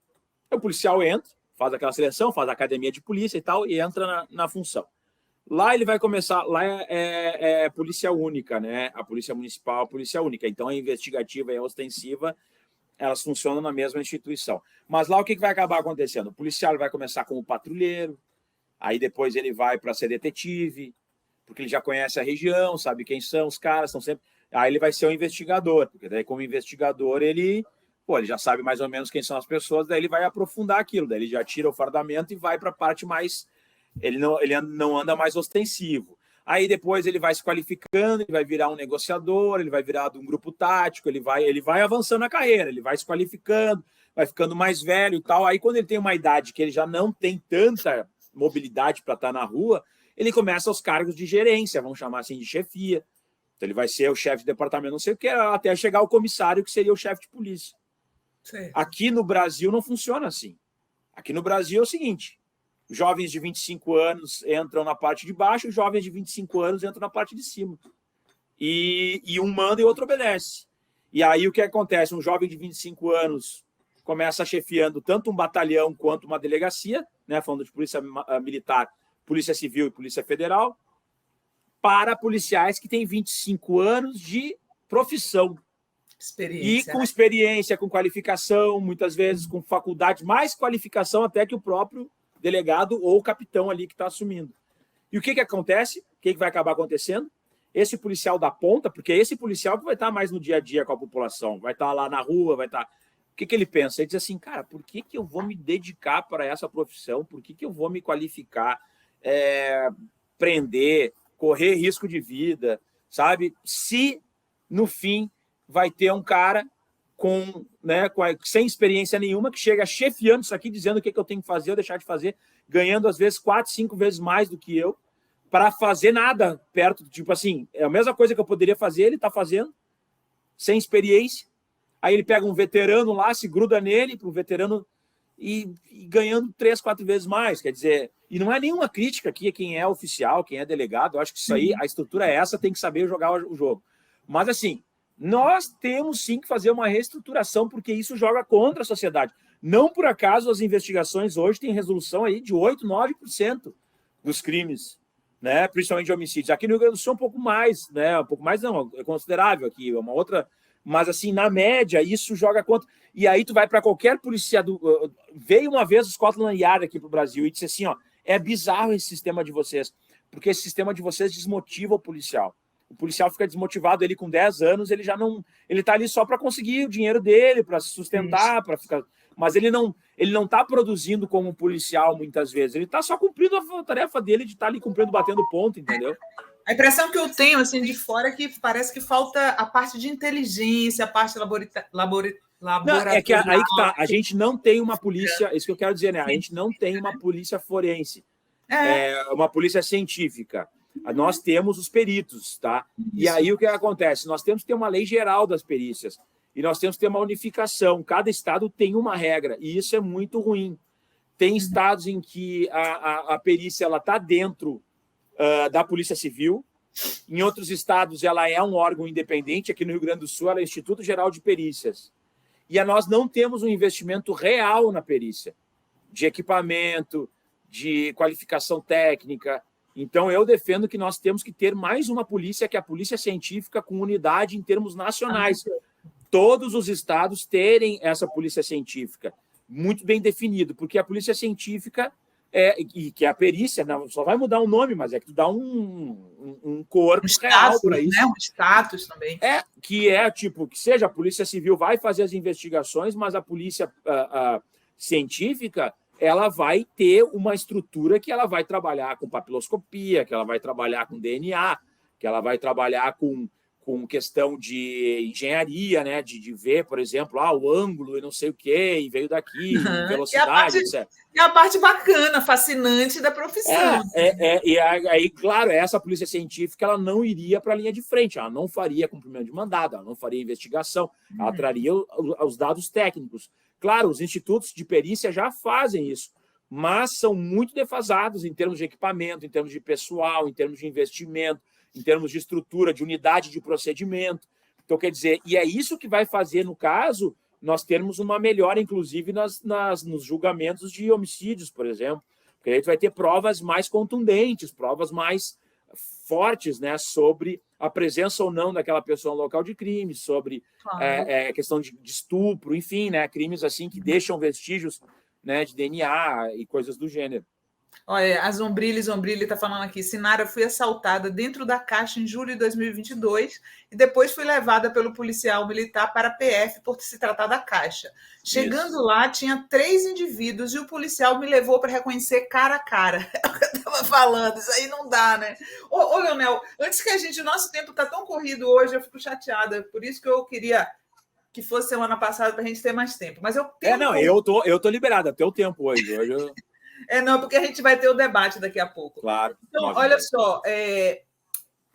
o policial entra, faz aquela seleção, faz a academia de polícia e tal, e entra na função. Lá ele vai começar, lá é polícia única, né? A polícia municipal é a polícia única. Então a investigativa e a ostensiva, elas funcionam na mesma instituição. Mas lá o que vai acabar acontecendo? O policial vai começar como patrulheiro, aí depois ele vai para ser detetive, porque ele já conhece a região, sabe quem são os caras, são sempre... Aí ele vai ser um investigador, porque daí como investigador ele já sabe mais ou menos quem são as pessoas, daí ele vai aprofundar aquilo, daí ele já tira o fardamento e vai para a parte mais... Ele não anda mais ostensivo. Aí depois ele vai se qualificando, ele vai virar um negociador, ele vai virar de um grupo tático, ele vai avançando na carreira, ele vai se qualificando, vai ficando mais velho e tal. Aí quando ele tem uma idade que ele já não tem tanta mobilidade para estar na rua, ele começa os cargos de gerência, vamos chamar assim de chefia. Então ele vai ser o chefe de departamento, não sei o que, até chegar o comissário, que seria o chefe de polícia. Sim. Aqui no Brasil não funciona assim. Aqui no Brasil é o seguinte... Jovens de 25 anos entram na parte de baixo, jovens de 25 anos entram na parte de cima. E um manda e o outro obedece. E aí o que acontece? Um jovem de 25 anos começa chefiando tanto um batalhão quanto uma delegacia, né, falando de polícia militar, polícia civil e polícia federal, para policiais que têm 25 anos de profissão. Experiência, e com experiência, com qualificação, muitas vezes com faculdade, mais qualificação até que o próprio delegado ou capitão ali que está assumindo. E o que acontece? O que vai acabar acontecendo? Esse policial da ponta, porque é esse policial que vai estar mais no dia a dia com a população, vai estar lá na rua, vai estar... O que ele pensa? Ele diz assim, cara, por que eu vou me dedicar para essa profissão? Por que eu vou me qualificar, prender, correr risco de vida, sabe? Se, no fim, vai ter um cara sem experiência nenhuma, que chega chefiando isso aqui, dizendo o que eu tenho que fazer ou deixar de fazer, ganhando, às vezes, 4, 5 vezes mais do que eu, para fazer nada perto, tipo assim, é a mesma coisa que eu poderia fazer, ele está fazendo, sem experiência. Aí ele pega um veterano lá, se gruda nele, para o veterano e ganhando 3, 4 vezes mais. Quer dizer, e não é nenhuma crítica aqui a quem é oficial, quem é delegado. Eu acho que isso aí, a estrutura é essa, tem que saber jogar o jogo. Mas, assim, nós temos sim que fazer uma reestruturação, porque isso joga contra a sociedade. Não por acaso as investigações hoje têm resolução aí de 8%, 9% dos crimes, né? Principalmente de homicídios. Aqui no Rio Grande do Sul um pouco mais, né? Um pouco mais não, é considerável aqui, é uma outra. Mas, assim, na média, isso joga contra. E aí tu vai para qualquer polícia. Veio uma vez o Scotland Yard aqui para o Brasil e disse assim, ó, é bizarro esse sistema de vocês, porque esse sistema de vocês desmotiva o policial. O policial fica desmotivado, ele com 10 anos, ele já não. Ele está ali só para conseguir o dinheiro dele, para se sustentar, para ficar. Mas ele não está produzindo como um policial muitas vezes. Ele está só cumprindo a tarefa dele de estar ali cumprindo, batendo ponto, entendeu? A impressão que eu tenho assim de fora é que parece que falta a parte de inteligência, a parte laboratorial. Não, é que aí que tá. A gente não tem uma polícia, isso que eu quero dizer, né? A gente não tem uma polícia forense, uma polícia científica. Nós temos os peritos, tá? E aí o que acontece? Nós temos que ter uma lei geral das perícias e nós temos que ter uma unificação. Cada estado tem uma regra e isso é muito ruim. Tem estados em que a perícia ela está dentro da Polícia Civil. Em outros estados, ela é um órgão independente. Aqui no Rio Grande do Sul, ela é Instituto Geral de Perícias. E nós não temos um investimento real na perícia, de equipamento, de qualificação técnica. Então, eu defendo que nós temos que ter mais uma polícia, que é a polícia científica, com unidade em termos nacionais. Todos os estados terem essa polícia científica, muito bem definido, porque a polícia científica e que a perícia, não, só vai mudar o nome, mas é que tu dá um corpo real para isso. Né? Um status também. Que tipo, que seja a Polícia Civil vai fazer as investigações, mas a polícia científica, ela vai ter uma estrutura que ela vai trabalhar com papiloscopia, que ela vai trabalhar com DNA, que ela vai trabalhar com questão de engenharia, né? De ver, por exemplo, o ângulo e não sei o quê, e veio daqui, velocidade, etc. É a parte bacana, fascinante da profissão. E aí, claro, essa polícia científica ela não iria para a linha de frente, ela não faria cumprimento de mandado, ela não faria investigação, ela traria os dados técnicos. Claro, os institutos de perícia já fazem isso, mas são muito defasados em termos de equipamento, em termos de pessoal, em termos de investimento, em termos de estrutura, de unidade de procedimento. Então, quer dizer, e é isso que vai fazer, no caso, nós termos uma melhora, inclusive, nos julgamentos de homicídios, por exemplo. Porque aí tu vai ter provas mais contundentes, provas mais fortes, né, sobre a presença ou não daquela pessoa no local de crime, sobre questão de estupro, enfim, né, crimes assim que deixam vestígios, né, de DNA e coisas do gênero. Olha, a Zombrilli está falando aqui. Sinara, fui assaltada dentro da Caixa em julho de 2022 e depois fui levada pelo policial militar para a PF por se tratar da Caixa. Chegando lá, tinha 3 indivíduos e o policial me levou para reconhecer cara a cara. É o que eu estava falando, isso aí não dá, né? Ô, Leonel, antes que o nosso tempo está tão corrido hoje, eu fico chateada. Por isso que eu queria que fosse semana passada para a gente ter mais tempo. Mas eu tenho eu tô liberado até o tempo hoje. Não, porque a gente vai ter o debate daqui a pouco. Claro. Então, olha só,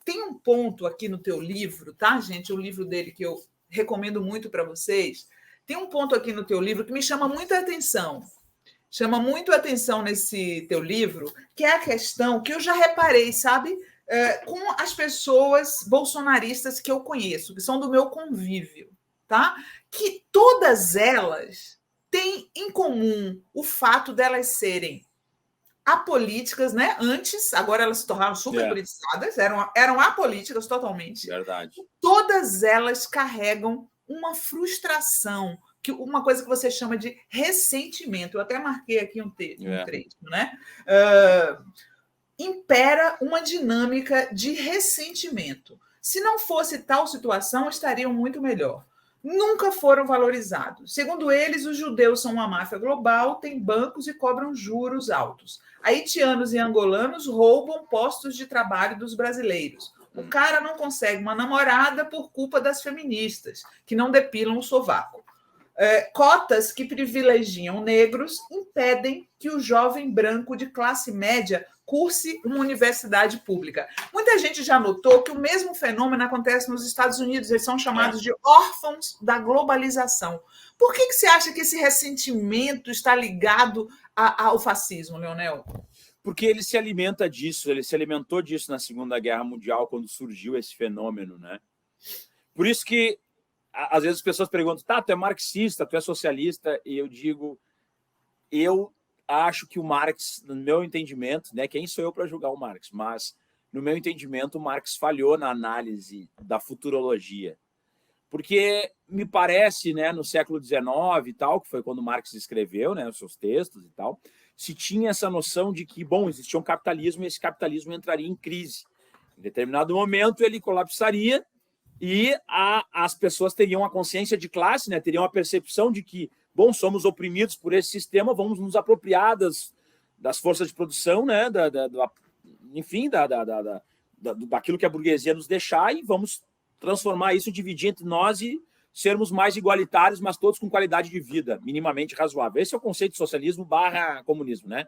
tem um ponto aqui no teu livro, tá, gente? O livro dele que eu recomendo muito para vocês. Tem um ponto aqui no teu livro que me chama muita atenção. Chama muito atenção nesse teu livro, que é a questão que eu já reparei, sabe? Com as pessoas bolsonaristas que eu conheço, que são do meu convívio, tá? Que todas elas têm em comum o fato delas serem apolíticas, né? Antes, agora elas se tornaram super politizadas, eram apolíticas totalmente. Verdade. Todas elas carregam uma frustração, uma coisa que você chama de ressentimento. Eu até marquei aqui um trecho, né? Impera uma dinâmica de ressentimento. Se não fosse tal situação, estariam muito melhor. Nunca foram valorizados. Segundo eles, os judeus são uma máfia global, têm bancos e cobram juros altos. Haitianos e angolanos roubam postos de trabalho dos brasileiros. O cara não consegue uma namorada por culpa das feministas, que não depilam o sovaco. Cotas que privilegiam negros impedem que o jovem branco de classe média curse uma universidade pública. Muita gente já notou que o mesmo fenômeno acontece nos Estados Unidos, eles são chamados de órfãos da globalização. Por que você acha que esse ressentimento está ligado ao fascismo, Leonel? Porque ele se alimenta disso, ele se alimentou disso na Segunda Guerra Mundial, quando surgiu esse fenômeno, né? Por isso que, às vezes, as pessoas perguntam, tá, tu é marxista, tu é socialista, e eu digo, eu acho que o Marx, no meu entendimento, né, quem sou eu para julgar o Marx, mas, no meu entendimento, o Marx falhou na análise da futurologia. Porque me parece, né, no século XIX e tal, que foi quando Marx escreveu, né, os seus textos e tal, se tinha essa noção de que, bom, existia um capitalismo e esse capitalismo entraria em crise. Em determinado momento, ele colapsaria e as pessoas teriam a consciência de classe, né, teriam a percepção de que, bom, somos oprimidos por esse sistema, vamos nos apropriar das forças de produção, né, enfim, daquilo que a burguesia nos deixar e vamos transformar isso, dividir entre nós e sermos mais igualitários, mas todos com qualidade de vida minimamente razoável. Esse é o conceito de socialismo / comunismo, né?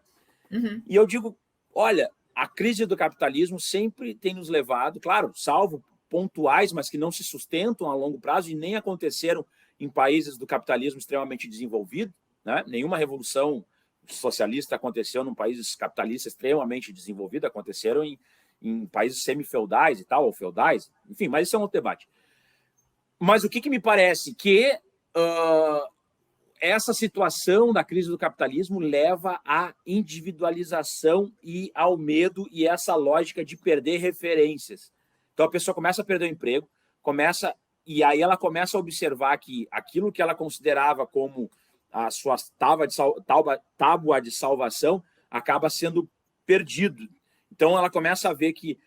Uhum. E eu digo, olha, a crise do capitalismo sempre tem nos levado, claro, salvo pontuais, mas que não se sustentam a longo prazo e nem aconteceram em países do capitalismo extremamente desenvolvido, né? Nenhuma revolução socialista aconteceu num país capitalista extremamente desenvolvido, aconteceram em países semi-feudais e tal, ou feudais, enfim, mas isso é um outro debate. Mas o que me parece? Que essa situação da crise do capitalismo leva à individualização e ao medo e essa lógica de perder referências. Então a pessoa começa a perder o emprego, e aí ela começa a observar que aquilo que ela considerava como a sua tábua de salvação acaba sendo perdido. Então ela começa a ver que,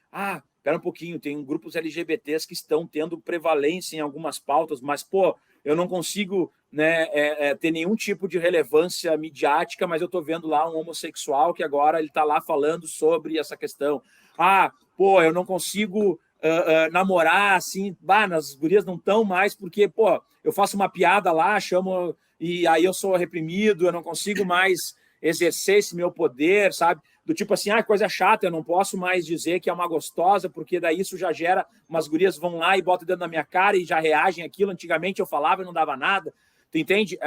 espera um pouquinho, tem grupos LGBTs que estão tendo prevalência em algumas pautas, mas, pô, eu não consigo, né, ter nenhum tipo de relevância midiática, mas eu estou vendo lá um homossexual que agora ele está lá falando sobre essa questão. Eu não consigo namorar, assim, as gurias não estão mais, porque, pô, eu faço uma piada lá, chamo, e aí eu sou reprimido, eu não consigo mais exercer esse meu poder, sabe? Do tipo assim, coisa chata, eu não posso mais dizer que é uma gostosa, porque daí isso já gera, umas gurias vão lá e botam dentro da minha cara e já reagem àquilo. Antigamente eu falava e não dava nada. Tu entende?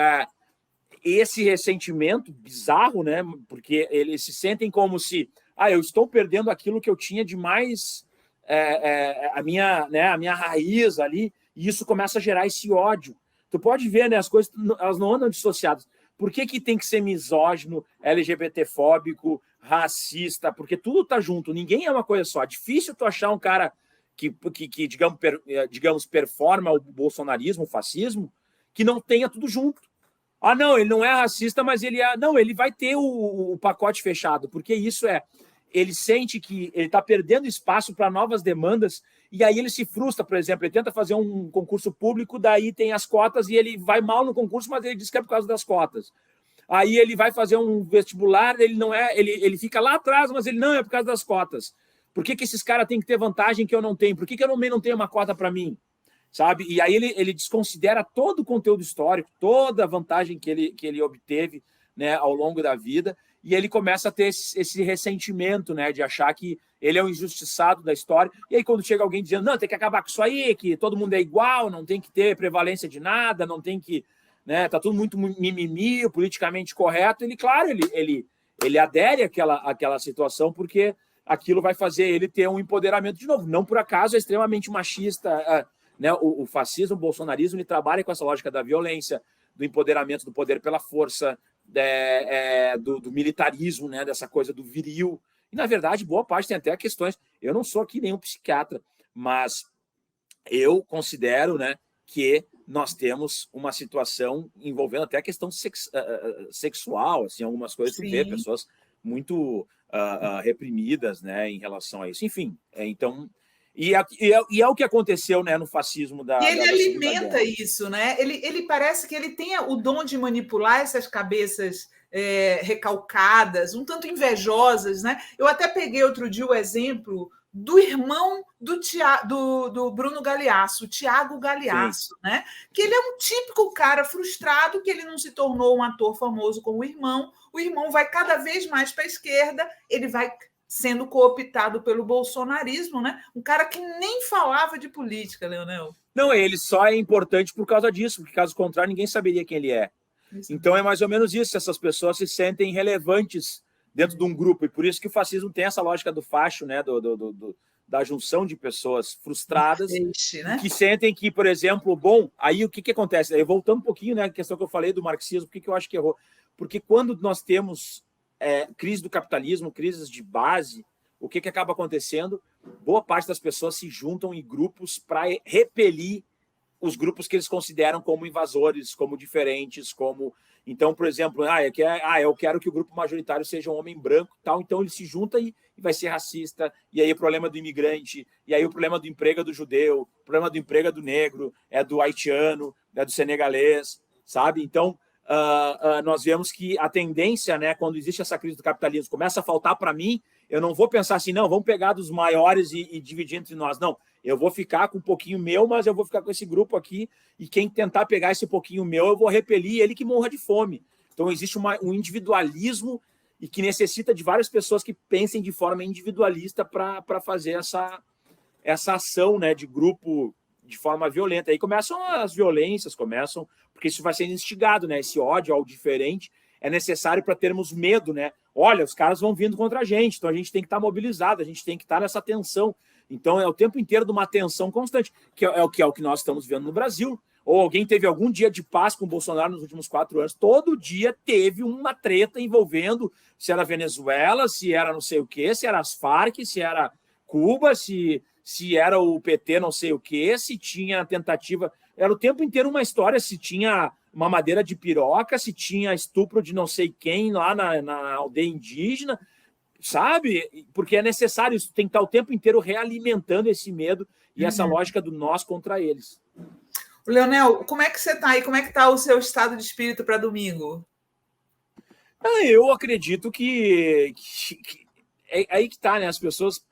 Esse ressentimento bizarro, né? Porque eles se sentem como se, eu estou perdendo aquilo que eu tinha de mais, a minha raiz ali, e isso começa a gerar esse ódio. Tu pode ver, né? As coisas, elas não andam dissociadas. Por que tem que ser misógino, LGBTfóbico, racista? Porque tudo tá junto, ninguém é uma coisa só. É difícil tu achar um cara que digamos, performa o bolsonarismo, o fascismo, que não tenha tudo junto. Não, ele não é racista, mas ele é... Não, ele vai ter o pacote fechado, porque isso ele sente que ele está perdendo espaço para novas demandas, e aí ele se frustra, por exemplo, ele tenta fazer um concurso público, daí tem as cotas, e ele vai mal no concurso, mas ele diz que é por causa das cotas. Aí ele vai fazer um vestibular, ele fica lá atrás, mas ele não, é por causa das cotas. Por que esses caras têm que ter vantagem que eu não tenho? Por que eu também não tenho uma cota para mim? Sabe? E aí ele desconsidera todo o conteúdo histórico, toda a vantagem que ele obteve, né, ao longo da vida, e ele começa a ter esse ressentimento, né, de achar que ele é um injustiçado da história. E aí quando chega alguém dizendo, não, tem que acabar com isso aí, que todo mundo é igual, não tem que ter prevalência de nada, não tem que... Né, tá tudo muito mimimi, politicamente correto, ele adere àquela situação, porque aquilo vai fazer ele ter um empoderamento de novo. Não por acaso é extremamente machista, né, o fascismo, o bolsonarismo, ele trabalha com essa lógica da violência, do empoderamento do poder pela força, do militarismo, né, dessa coisa do viril. E, na verdade, boa parte tem até questões... Eu não sou aqui nenhum psiquiatra, mas eu considero, né, que nós temos uma situação envolvendo até a questão sexual, assim, algumas coisas. Sim. Tu vê pessoas muito reprimidas, né, em relação a isso. Enfim, então... E é o que aconteceu, né, no fascismo da... E ele alimenta isso, né? Ele parece que ele tem o dom de manipular essas cabeças recalcadas, um tanto invejosas, né? Eu até peguei outro dia o exemplo do irmão do Bruno Galeasso, o Tiago Galeasso, né? Que ele é um típico cara frustrado, que ele não se tornou um ator famoso como o irmão vai cada vez mais para a esquerda, ele vai sendo cooptado pelo bolsonarismo, né? Um cara que nem falava de política, Leonel. Não, ele só é importante por causa disso, porque caso contrário ninguém saberia quem ele é. Isso. Então é mais ou menos isso, essas pessoas se sentem relevantes dentro de um grupo, e por isso que o fascismo tem essa lógica do facho, né, da junção de pessoas frustradas, né? Que sentem que, por exemplo, bom, aí o que acontece? Aí, voltando um pouquinho, né, a questão que eu falei do marxismo, por que eu acho que errou? Porque quando nós temos crise do capitalismo, crises de base, o que acaba acontecendo? Boa parte das pessoas se juntam em grupos para repelir os grupos que eles consideram como invasores, como diferentes, como... Então, por exemplo, eu quero que o grupo majoritário seja um homem branco, tal, então ele se junta e vai ser racista, e aí o problema do imigrante, e aí o problema do emprego é do judeu, o problema do emprego é do negro, é do haitiano, é do senegalês, sabe? Então, nós vemos que a tendência, né, quando existe essa crise do capitalismo, começa a faltar para mim, eu não vou pensar assim, não, vamos pegar dos maiores e dividir entre nós, não. Eu vou ficar com um pouquinho meu, mas eu vou ficar com esse grupo aqui, e quem tentar pegar esse pouquinho meu, eu vou repelir ele que morra de fome. Então, existe um individualismo e que necessita de várias pessoas que pensem de forma individualista para fazer essa ação, né, de grupo de forma violenta. Aí começam as violências, porque isso vai sendo instigado, né? Esse ódio ao diferente é necessário para termos medo, né? Olha, os caras vão vindo contra a gente, então a gente tem que estar mobilizado, a gente tem que estar nessa tensão. Então é o tempo inteiro de uma tensão constante, que é o que nós estamos vendo no Brasil. Ou alguém teve algum dia de paz com o Bolsonaro nos últimos 4 anos? Todo dia teve uma treta envolvendo se era Venezuela, se era não sei o quê, se era as Farc, se era Cuba, se era o PT não sei o quê, se tinha tentativa... Era o tempo inteiro uma história, se tinha mamadeira de piroca, se tinha estupro de não sei quem lá na aldeia indígena, sabe? Porque é necessário, isso tem que estar o tempo inteiro realimentando esse medo e essa lógica do nós contra eles. Leonel, como é que você está aí? Como é que está o seu estado de espírito para domingo? Eu acredito que é aí que está, né? As pessoas...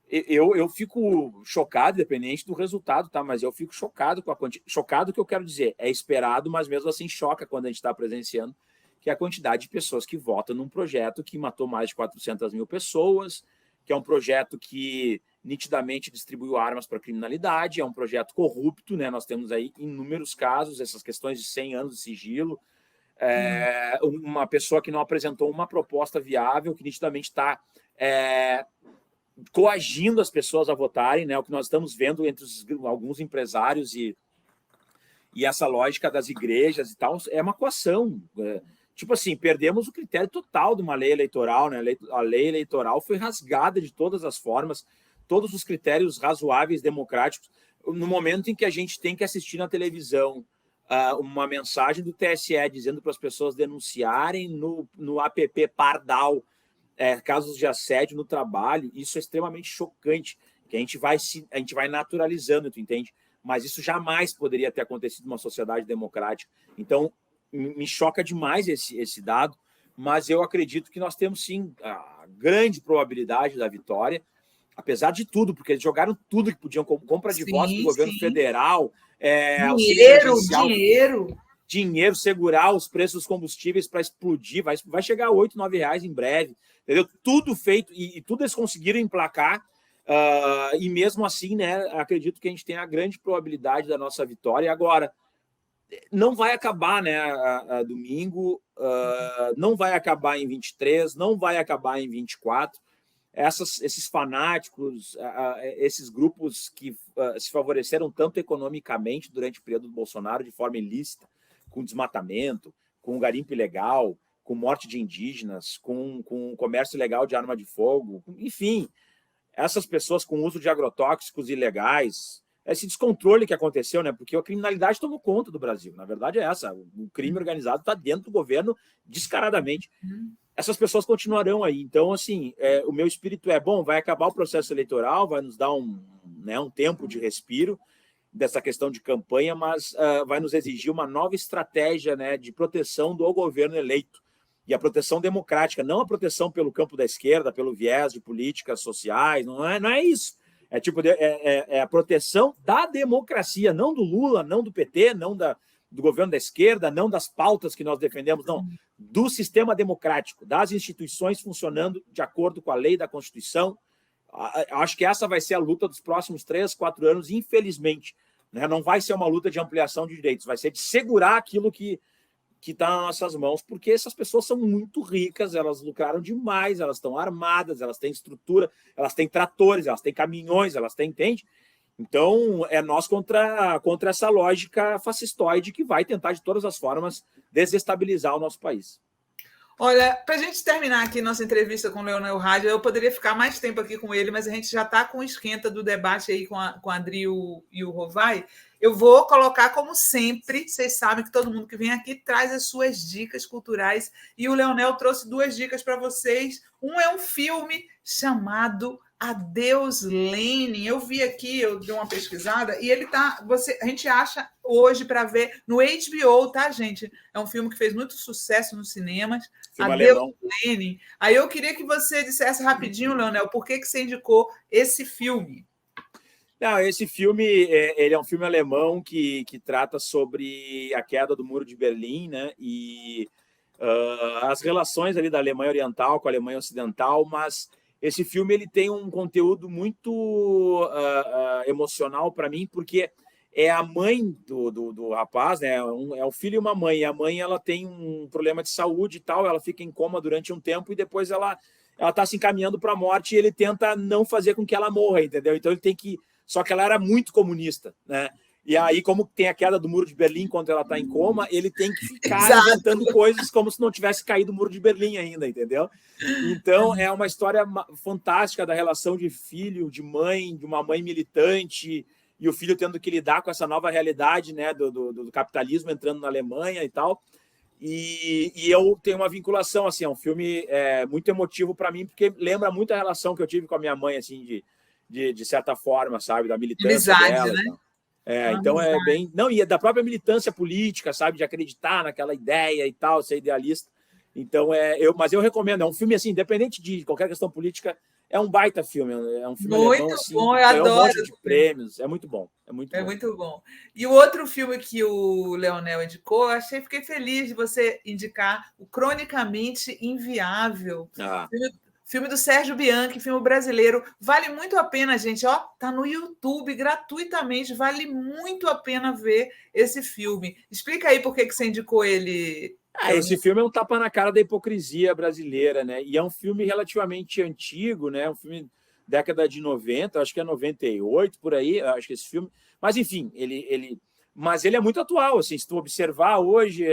Eu fico chocado, independente do resultado, tá? Mas eu fico chocado com a quantidade. Chocado, que eu quero dizer, é esperado, mas mesmo assim choca quando a gente está presenciando, que é a quantidade de pessoas que votam num projeto que matou mais de 400 mil pessoas, que é um projeto que nitidamente distribuiu armas para a criminalidade, é um projeto corrupto, né? Nós temos aí inúmeros casos, essas questões de 100 anos de sigilo, uma pessoa que não apresentou uma proposta viável, que nitidamente está coagindo as pessoas a votarem, né? O que nós estamos vendo entre alguns empresários e essa lógica das igrejas e tal, é uma coação. Tipo assim, perdemos o critério total de uma lei eleitoral, né? A lei eleitoral foi rasgada de todas as formas, todos os critérios razoáveis, democráticos, no momento em que a gente tem que assistir na televisão uma mensagem do TSE dizendo para as pessoas denunciarem no app Pardal casos de assédio no trabalho. Isso é extremamente chocante, que a gente vai naturalizando, tu entende? Mas isso jamais poderia ter acontecido numa sociedade democrática. Então, me choca demais esse dado, mas eu acredito que nós temos, sim, a grande probabilidade da vitória, apesar de tudo, porque eles jogaram tudo que podiam, compra de votos do governo federal, dinheiro, segurar os preços dos combustíveis para explodir, vai chegar a R$ 8, R$ 9 em breve, entendeu? Tudo feito, e tudo eles conseguiram emplacar, e mesmo assim, né, acredito que a gente tem a grande probabilidade da nossa vitória. Agora, não vai acabar, né, a domingo, não vai acabar em 23, não vai acabar em 24. Esses fanáticos, esses grupos que se favoreceram tanto economicamente durante o período do Bolsonaro de forma ilícita, com desmatamento, com garimpo ilegal, com morte de indígenas, com comércio ilegal de arma de fogo, enfim, essas pessoas com uso de agrotóxicos ilegais, esse descontrole que aconteceu, né? Porque a criminalidade tomou conta do Brasil. Na verdade é essa, o crime organizado está dentro do governo descaradamente. Essas pessoas continuarão aí. Então, assim, o meu espírito bom, vai acabar o processo eleitoral, vai nos dar um tempo de respiro dessa questão de campanha, mas vai nos exigir uma nova estratégia, né, de proteção do governo eleito. E a proteção democrática, não a proteção pelo campo da esquerda, pelo viés de políticas sociais, não é isso. É a proteção da democracia, não do Lula, não do PT, não do governo da esquerda, não das pautas que nós defendemos, não, do sistema democrático, das instituições funcionando de acordo com a lei da Constituição. Acho que essa vai ser a luta dos próximos 3, 4 anos, infelizmente. Né? Não vai ser uma luta de ampliação de direitos, vai ser de segurar aquilo que está nas nossas mãos, porque essas pessoas são muito ricas, elas lucraram demais, elas estão armadas, elas têm estrutura, elas têm tratores, elas têm caminhões, elas têm, entende? Então, é nós contra essa lógica fascistoide que vai tentar, de todas as formas, desestabilizar o nosso país. Olha, para a gente terminar aqui nossa entrevista com o Leonel Hadi, eu poderia ficar mais tempo aqui com ele, mas a gente já está com o esquenta do debate aí com a Adri e o Rovai. Eu vou colocar, como sempre, vocês sabem que todo mundo que vem aqui traz as suas dicas culturais, e o Leonel trouxe 2 dicas para vocês. Um é um filme chamado Adeus Lenin. Eu vi aqui, eu dei uma pesquisada, e ele tá. A gente acha hoje para ver no HBO, tá, gente? É um filme que fez muito sucesso nos cinemas. Filme Adeus alemão. Lenin. Aí eu queria que você dissesse rapidinho, Leonel, por que você indicou esse filme? Não, esse filme ele é um filme alemão que trata sobre a queda do Muro de Berlim, né? E as relações ali da Alemanha Oriental com a Alemanha Ocidental, mas esse filme ele tem um conteúdo muito emocional para mim, porque é a mãe do rapaz, né? É um filho e uma mãe. E a mãe ela tem um problema de saúde e tal, ela fica em coma durante um tempo e depois ela está se encaminhando para a morte e ele tenta não fazer com que ela morra, entendeu? Então ele tem que... Só que ela era muito comunista, né? E aí, como tem a queda do Muro de Berlim enquanto ela está em coma, ele tem que ficar inventando coisas como se não tivesse caído o Muro de Berlim ainda, entendeu? Então, é uma história fantástica da relação de filho, de mãe, de uma mãe militante, e o filho tendo que lidar com essa nova realidade, né, do capitalismo entrando na Alemanha e tal. E eu tenho uma vinculação, assim, é um filme muito emotivo para mim, porque lembra muito a relação que eu tive com a minha mãe, assim, de certa forma, sabe, da militância amizade, dela. né? Então é bem... Não, e é da própria militância política, sabe, de acreditar naquela ideia e tal, ser idealista. Então, mas eu recomendo, é um filme, assim, independente de qualquer questão política, é um baita filme, é um filme muito alemão, assim, bom, eu ganhou adoro. Um monte de prêmios, é muito bom. Muito bom. E o outro filme que o Leonel indicou, fiquei feliz de você indicar o Cronicamente Inviável. Filme do Sérgio Bianchi, filme brasileiro. Vale muito a pena, gente. Ó, tá no YouTube gratuitamente. Vale muito a pena ver esse filme. Explica aí por que você indicou ele. Esse filme é um tapa na cara da hipocrisia brasileira, né? E é um filme relativamente antigo, né? Um filme década de 90, acho que é 98, por aí, acho que esse filme. Mas, enfim, mas ele é muito atual, assim, se tu observar hoje,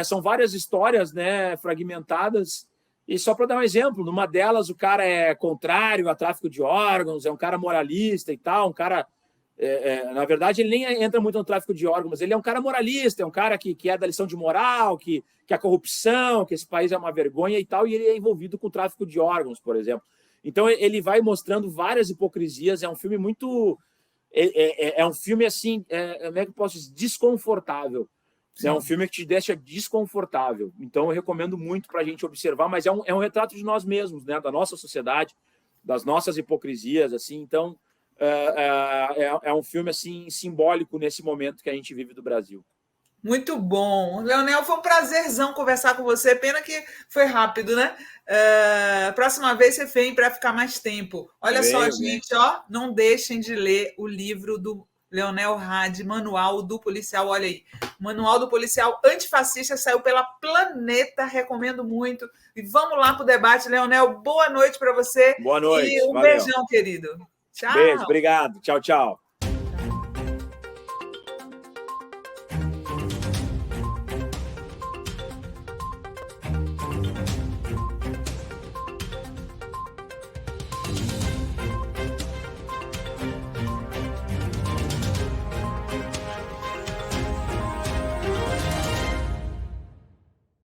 são várias histórias, né, fragmentadas. E só para dar um exemplo, numa delas o cara é contrário a tráfico de órgãos, é um cara moralista e tal, um cara... na verdade, ele nem entra muito no tráfico de órgãos, mas ele é um cara moralista, é um cara que é da lição de moral, que a corrupção, que esse país é uma vergonha e tal, e ele é envolvido com o tráfico de órgãos, por exemplo. Então, ele vai mostrando várias hipocrisias, é um filme muito... É um filme, assim, como é que eu posso dizer? Desconfortável. Sim. É um filme que te deixa desconfortável. Então, eu recomendo muito para a gente observar, mas é um retrato de nós mesmos, né? Da nossa sociedade, das nossas hipocrisias, assim. Então, é um filme, assim, simbólico nesse momento que a gente vive do Brasil. Muito bom. Leonel, foi um prazerzão conversar com você. Pena que foi rápido, né? Próxima vez você vem para ficar mais tempo. Olha só, gente, ó, não deixem de ler o livro do Leonel Hadi, Manual do Policial. Olha aí, Manual do Policial Antifascista, saiu pela Planeta, recomendo muito. E vamos lá para o debate. Leonel, boa noite para você. Boa noite. E um beijão, querido. Tchau. Beijo, obrigado. Tchau, tchau.